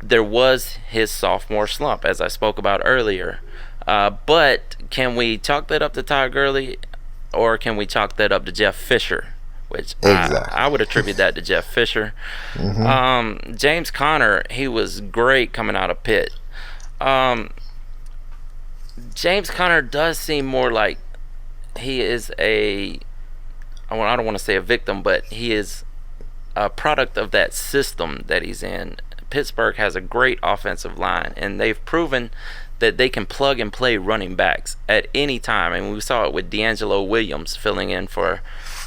There was his sophomore slump, as I spoke about earlier. But can we chalk that up to Todd Gurley, or can we chalk that up to Jeff Fisher? Which exactly. I would attribute that to Jeff Fisher. Mm-hmm. James Conner, he was great coming out of Pitt. James Conner does seem more like he is I don't want to say a victim, but he is a product of that system that he's in. Pittsburgh has a great offensive line, and they've proven that they can plug and play running backs at any time. And we saw it with D'Angelo Williams filling in for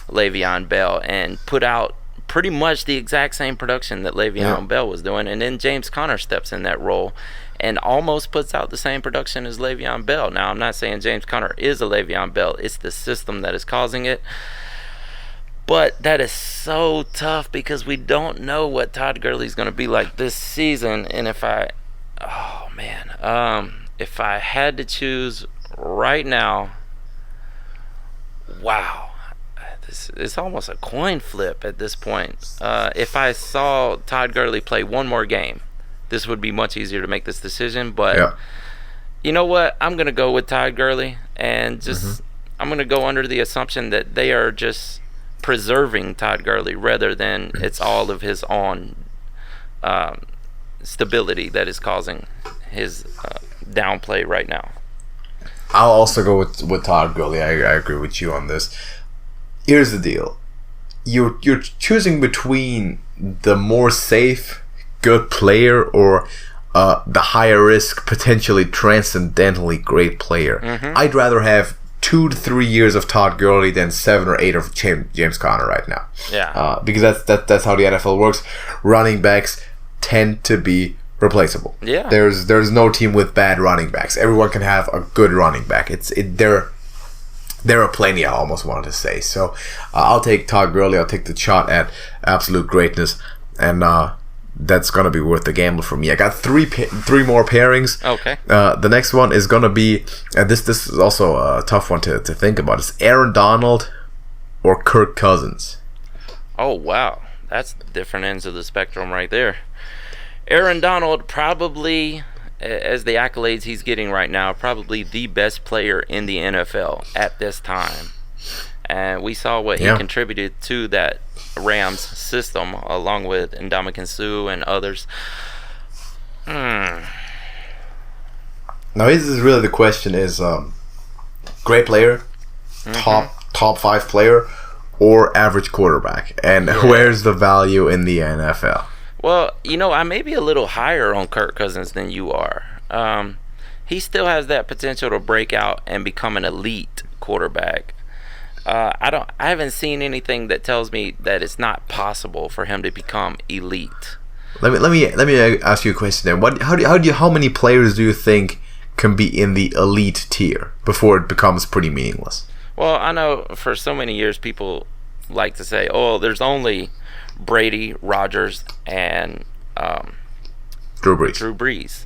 Le'Veon Bell and put out pretty much the exact same production that Le'Veon Bell was doing. And then James Conner steps in that role and almost puts out the same production as Le'Veon Bell. Now, I'm not saying James Conner is a Le'Veon Bell. It's the system that is causing it. But that is so tough because we don't know what Todd Gurley's going to be like this season. And if I had to choose right now, wow, it's almost a coin flip at this point. If I saw Todd Gurley play one more game, this would be much easier to make this decision. But you know what? I'm going to go with Todd Gurley, and just I'm going to go under the assumption that they are just preserving Todd Gurley rather than it's all of his own stability that is causing his downplay right now. I'll also go with Todd Gurley. I agree with you on this. Here's the deal. You're choosing between the more safe, good player or the higher risk, potentially transcendentally great player. I'd rather have 2 to 3 years of Todd Gurley than 7 or 8 of James Conner right now. Because that's how the NFL works. Running backs tend to be replaceable. There's no team with bad running backs. Everyone can have a good running back. There are plenty, I almost wanted to say. So I'll take Todd Gurley. I'll take the shot at absolute greatness, and that's gonna be worth the gamble for me. I got three more pairings. Okay. The next one is gonna be this is also a tough one to think about. It's Aaron Donald or Kirk Cousins. Oh wow, that's different ends of the spectrum right there. Aaron Donald, probably, as the accolades he's getting right now, probably the best player in the NFL at this time. And we saw what he contributed to that Rams system, along with Ndamukong Suh and others. Now, this is really the question: is great player, top 5 player, or average quarterback? And where's the value in the NFL? Well, I may be a little higher on Kirk Cousins than you are. He still has that potential to break out and become an elite quarterback. I haven't seen anything that tells me that it's not possible for him to become elite. Let me ask you a question then. How many players do you think can be in the elite tier before it becomes pretty meaningless? Well, I know for so many years people like to say, "Oh, there's only Brady, Rodgers, and Drew Brees."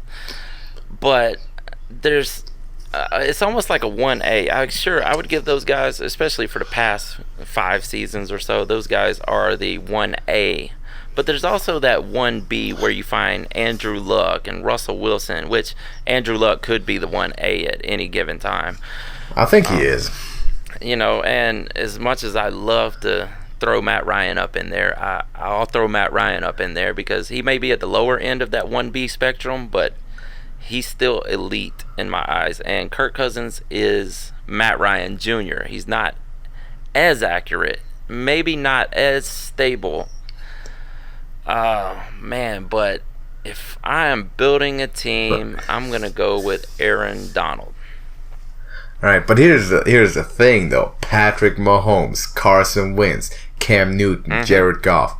But there's it's almost like a 1A. I would give those guys, especially for the past 5 seasons or so, those guys are the 1A. But there's also that 1B where you find Andrew Luck and Russell Wilson, which Andrew Luck could be the 1A at any given time. I think he is. And as much as I love to throw Matt Ryan up in there, I'll throw Matt Ryan up in there because he may be at the lower end of that 1B spectrum, but he's still elite in my eyes. And Kirk Cousins is Matt Ryan Jr. He's not as accurate, maybe not as stable. But if I am building a team, I'm going to go with Aaron Donald. All right, but here's the thing, though. Patrick Mahomes, Carson Wentz, Cam Newton, Jared Goff.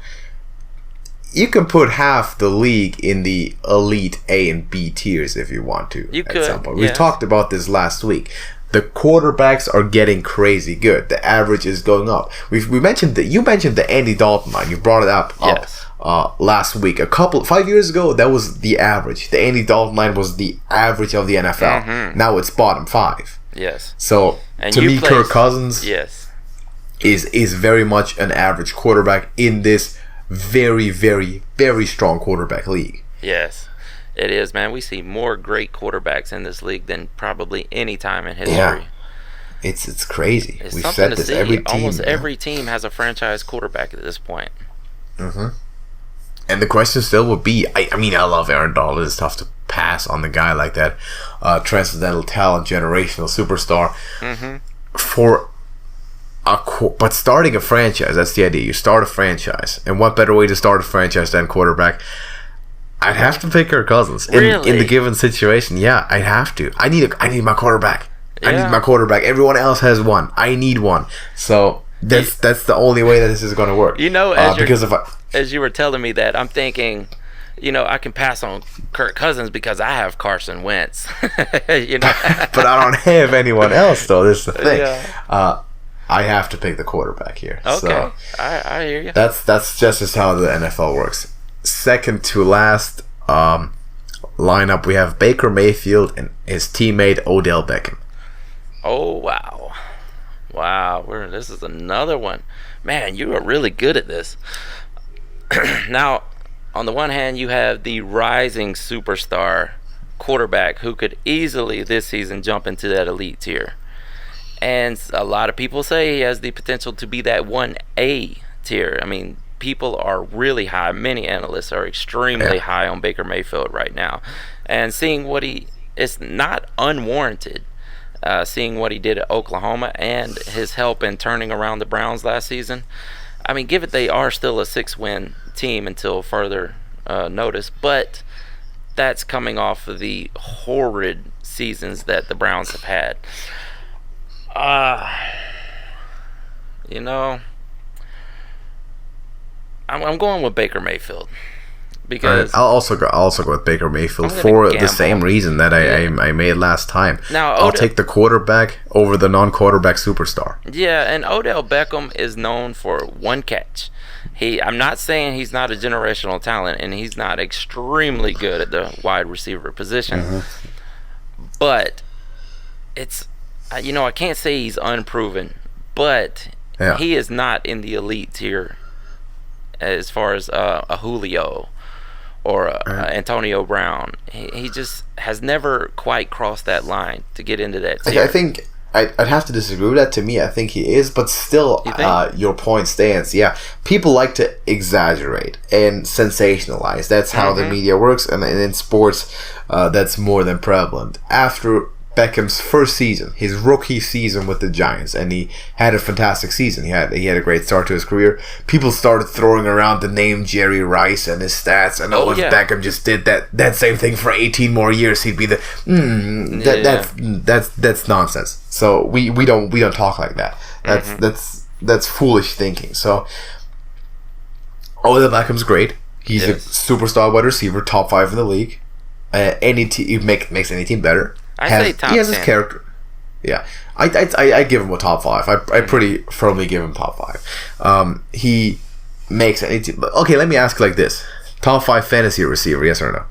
You can put half the league in the elite A and B tiers if you want to. You could. We talked about this last week. the quarterbacks are getting crazy good. The average is going up. You mentioned the Andy Dalton line. You brought it up. Yes. Last week, 5 years ago, that was the average. The Andy Dalton line was the average of the NFL. Mm-hmm. Now it's bottom 5. Yes. So to me, Kirk Cousins is very much an average quarterback in this very, very, very strong quarterback league. Yes, it is, man. We see more great quarterbacks in this league than probably any time in history. Yeah. It's crazy. It's We've something said to this. see. Almost Every team has a franchise quarterback at this point. Mm-hmm. And the question still would be, I mean, I love Aaron Donald. It's tough to pass on the guy like that. Transcendental talent, generational superstar. Mm-hmm. But starting a franchise, that's the idea. You start a franchise. And what better way to start a franchise than quarterback? I'd have to pick Kirk Cousins. Really? In the given situation, yeah, I'd have to. I need my quarterback. Yeah. I need my quarterback. Everyone else has one. I need one. So that's the only way that this is going to work. You know, as you were telling me that, I'm thinking, I can pass on Kirk Cousins because I have Carson Wentz. But I don't have anyone else, though. This is the thing. Yeah. I have to pick the quarterback here. Okay, so I hear you. That's just how the NFL works. Second to last lineup, we have Baker Mayfield and his teammate Odell Beckham. Oh, wow! This is another one. Man, you are really good at this. Now, on the one hand, you have the rising superstar quarterback who could easily this season jump into that elite tier. And a lot of people say he has the potential to be that 1A tier. I mean, people are really high. Many analysts are extremely high on Baker Mayfield right now. And seeing it's not unwarranted. Seeing what he did at Oklahoma and his help in turning around the Browns last season. I mean, given they are still a 6-win team until further notice, but that's coming off of the horrid seasons that the Browns have had. I'm going with Baker Mayfield. Because I'll also go with Baker Mayfield for the same reason that I made last time. Now, I'll take the quarterback over the non-quarterback superstar. Yeah, and Odell Beckham is known for one catch. I'm not saying he's not a generational talent, and he's not extremely good at the wide receiver position. Mm-hmm. But it's, I can't say he's unproven, but he is not in the elite tier as far as a Julio or Antonio Brown. He just has never quite crossed that line to get into that tier. I think I'd have to disagree with that. To me, I think he is, but still, your point stands. Yeah, people like to exaggerate and sensationalize. That's how the media works, and in sports, that's more than prevalent. After Beckham's first season, his rookie season with the Giants, and he had a fantastic season. He had a great start to his career. People started throwing around the name Jerry Rice and his stats, and if Beckham just did that same thing for 18 more years, he'd be that's nonsense. So we don't talk like that. That's foolish thinking. So Odell Beckham's great. He's a superstar wide receiver, top 5 in the league. Any team makes any team better. He has his character. Yeah, I give him a top 5. I pretty firmly give him top 5. He makes any team. Okay, let me ask like this: top 5 fantasy receiver, yes or no?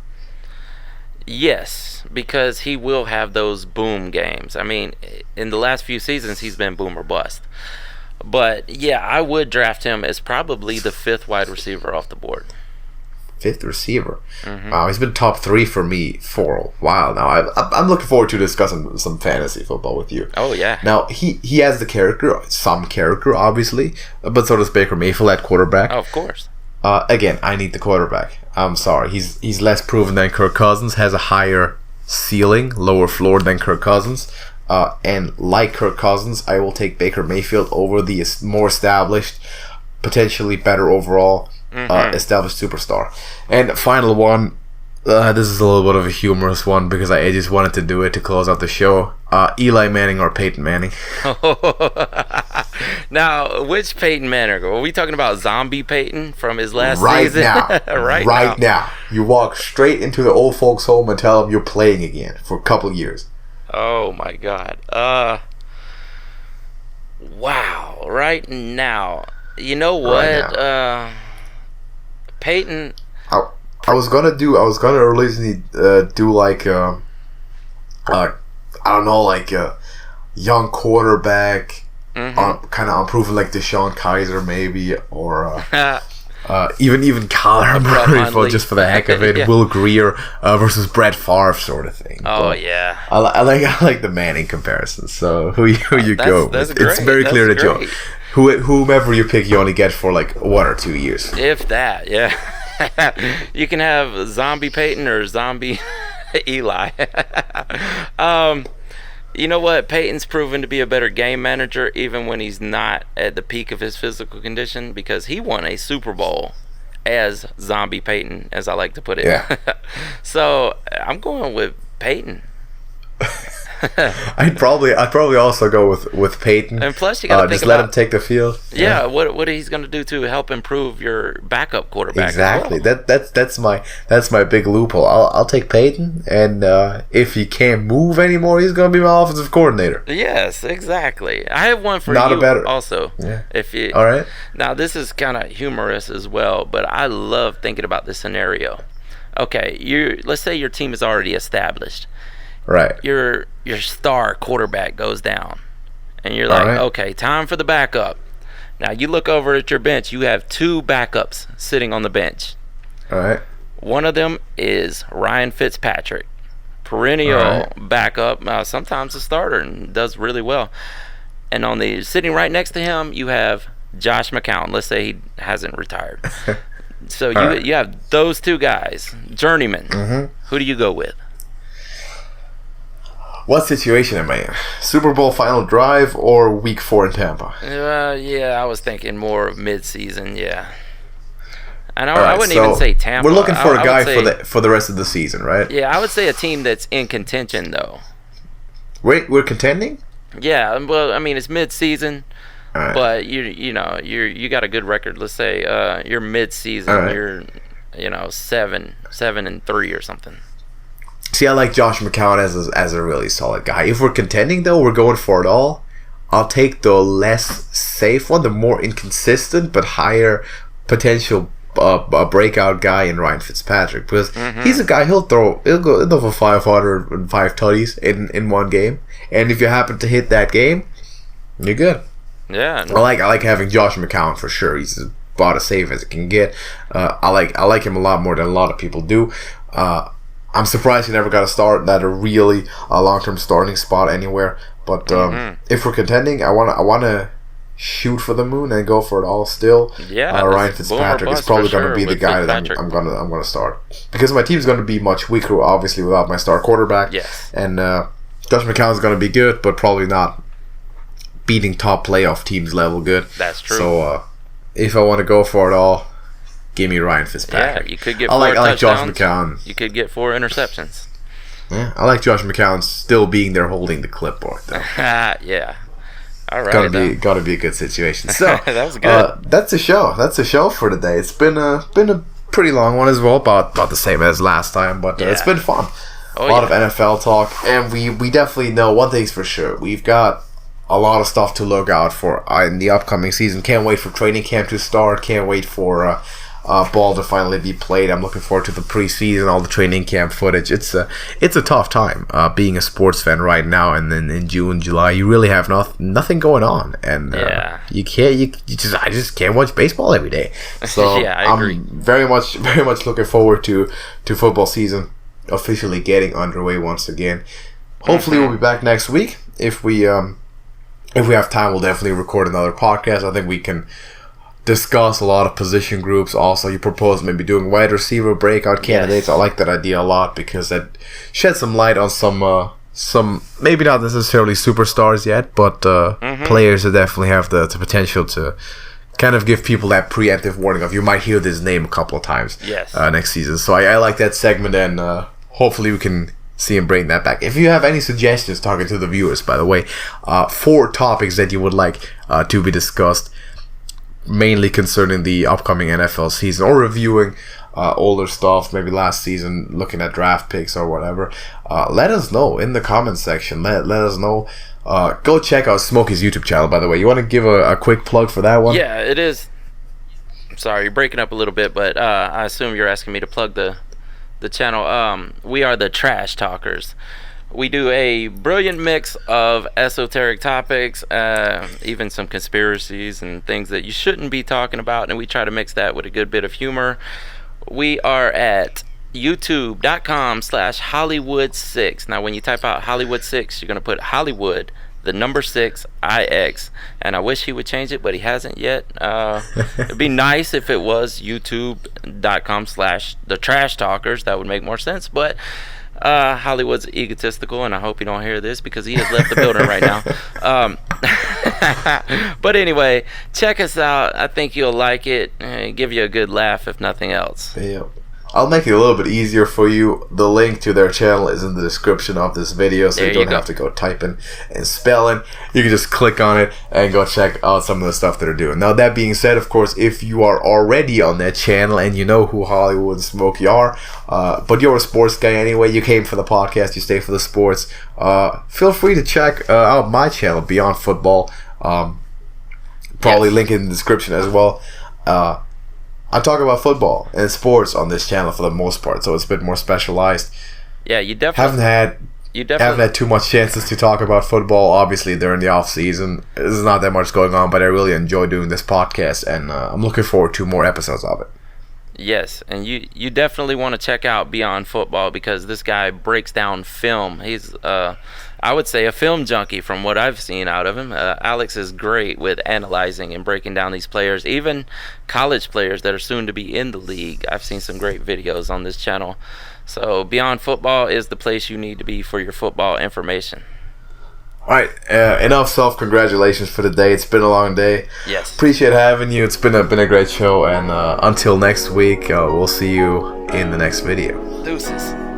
Yes, because he will have those boom games. I mean, in the last few seasons, he's been boom or bust. But yeah, I would draft him as probably the 5th wide receiver off the board. 5th receiver. Mm-hmm. Wow, he's been top 3 for me for a while now. I'm looking forward to discussing some fantasy football with you. Oh yeah. Now he has the character, some character, obviously, but so does Baker Mayfield at quarterback. Oh, of course. Again, I need the quarterback. I'm sorry, he's less proven than Kirk Cousins. Has a higher ceiling, lower floor than Kirk Cousins. And like Kirk Cousins, I will take Baker Mayfield over the more established, potentially better overall. Established superstar. And the final one, this is a little bit of a humorous one because I just wanted to do it to close out the show. Eli Manning or Peyton Manning? Now, which Peyton Manning? Are we talking about zombie Peyton from his last season? Right now. You walk straight into the old folks' home and tell them you're playing again for a couple of years. Oh my God. Wow. Right now, you know what? Right Peyton. I was gonna originally do like I don't know, like a young quarterback, kind of improving like Deshaun Kaiser maybe, or even Kyler Murray just for the heck of it. Yeah. Will Greer versus Brett Favre sort of thing. Oh But yeah. I like the Manning comparison. So who you go That's with? great. It's very clear that you whomever you pick, you only get for like 1 or 2 years. If that, yeah. You can have zombie Peyton or zombie Eli. You know what? Peyton's proven to be a better game manager even when he's not at the peak of his physical condition, because he won a Super Bowl as zombie Peyton, as I like to put it. Yeah. So I'm going with Peyton. I'd probably also go with Peyton. And plus, you got to think just about, let him take the field. Yeah, what he's going to do to help improve your backup quarterback. Exactly. As well. That's my big loophole. I'll take Peyton, and if he can't move anymore, he's going to be my offensive coordinator. Yes, exactly. I have one for Not you a better. also. Yeah. If you all right. Now this is kind of humorous as well, but I love thinking about this scenario. Okay, let's say your team is already established. Right. Your star quarterback goes down, and you're like, right. okay, time for the backup. Now you look over at your bench. You have 2 backups sitting on the bench. All right. One of them is Ryan Fitzpatrick, perennial backup, sometimes a starter, and does really well. And sitting right next to him, you have Josh McCown. Let's say he hasn't retired. So you have those 2 guys, journeyman. Who do you go with? What situation am I in? Super Bowl final drive or week 4 in Tampa? Yeah, I was thinking more of mid-season. Yeah, and I Right, wouldn't so even say Tampa. We're looking for a guy say, for the rest of the season, right? Yeah, I would say a team that's in contention though. Wait, we're contending? Yeah, well, I mean it's mid-season, Right. but you got a good record. Let's say you're mid-season. Right. You're 7-3 or something. See, I like Josh McCown as a really solid guy. If we're contending, though, we're going for it all. I'll take the less safe one, the more inconsistent but higher potential breakout guy in Ryan Fitzpatrick, because he's a guy he'll go for 500 and 5 tutties in one game, and if you happen to hit that game, you're good. Yeah, I like having Josh McCown for sure. He's about as safe as it can get. I like him a lot more than a lot of people do. I'm surprised he never got a start at a really long-term starting spot anywhere. But if we're contending, I wanna shoot for the moon and go for it all still. Yeah, Ryan Fitzpatrick is probably going to be the guy that I'm gonna start, because my team's going to be much weaker, obviously, without my star quarterback. Yes. And Josh McCown is going to be good, but probably not beating top playoff teams level good. That's true. So if I want to go for it all, give me Ryan Fitzpatrick. Yeah, you could get I 4 like Josh touchdowns. McCown. You could get 4 interceptions. Yeah, I like Josh McCown still being there holding the clipboard though. Yeah. All right. Gotta be a good situation. So that was good. That's a show. That's a show for today. It's been a pretty long one as well, about the same as last time, but it's been fun. A lot of NFL talk, and we definitely know one thing's for sure. We've got a lot of stuff to look out for in the upcoming season. Can't wait for training camp to start. Can't wait for ball to finally be played. I'm looking forward to the preseason, all the training camp footage. It's a tough time being a sports fan right now, and then in June, July, you really have nothing going on, and I just can't watch baseball every day. So yeah, I agree. I'm very much looking forward to football season officially getting underway once again. Hopefully, we'll be back next week. If we have time, we'll definitely record another podcast. I think we can discuss a lot of position groups. Also, you propose maybe doing wide receiver breakout candidates. Yes. I like that idea a lot, because that sheds some light on some maybe not necessarily superstars yet, but players that definitely have the potential to kind of give people that preemptive warning of you might hear this name a couple of times next season. So I like that segment, and hopefully we can see him bring that back. If you have any suggestions, talking to the viewers, by the way, 4 topics that you would like to be discussed, mainly concerning the upcoming NFL season, or reviewing older stuff, maybe last season, looking at draft picks or whatever, let us know in the comments section. Let us know. Go check out Smokey's YouTube channel, by the way. You want to give a quick plug for that one? Yeah, it is. Sorry, you're breaking up a little bit, but I assume you're asking me to plug the channel. We are the Trash Talkers. We do a brilliant mix of esoteric topics, even some conspiracies and things that you shouldn't be talking about, and we try to mix that with a good bit of humor. We are at youtube.com/Hollywood6. Now, when you type out Hollywood6, you're going to put Hollywood, the number 6, IX. And I wish he would change it, but he hasn't yet. It'd be nice if it was youtube.com/the Trash Talkers. That would make more sense. But Hollywood's egotistical, and I hope you don't hear this because he has left the building right now. But anyway, check us out. I think you'll like it. Give you a good laugh, if nothing else. Yeah. I'll make it a little bit easier for you. The link to their channel is in the description of this video, so you don't have to go typing and spelling. You can just click on it and go check out some of the stuff that they're doing. Now, that being said, of course, if you are already on that channel and you know who Hollywood and Smokey are, but you're a sports guy anyway, you came for the podcast, you stay for the sports, feel free to check out my channel, Beyond Football. Probably link in the description as well. I talk about football and sports on this channel for the most part, so it's a bit more specialized. Yeah, you definitely haven't had too much chances to talk about football. Obviously, during the off season, there's not that much going on, but I really enjoy doing this podcast, and I'm looking forward to more episodes of it. Yes, and you definitely want to check out Beyond Football because this guy breaks down film. He's I would say a film junkie from what I've seen out of him. Alex is great with analyzing and breaking down these players, even college players that are soon to be in the league. I've seen some great videos on this channel. So Beyond Football is the place you need to be for your football information. All right, enough self-congratulations for the day. It's been a long day. Yes. Appreciate having you. It's been a great show, and until next week, we'll see you in the next video. Deuces.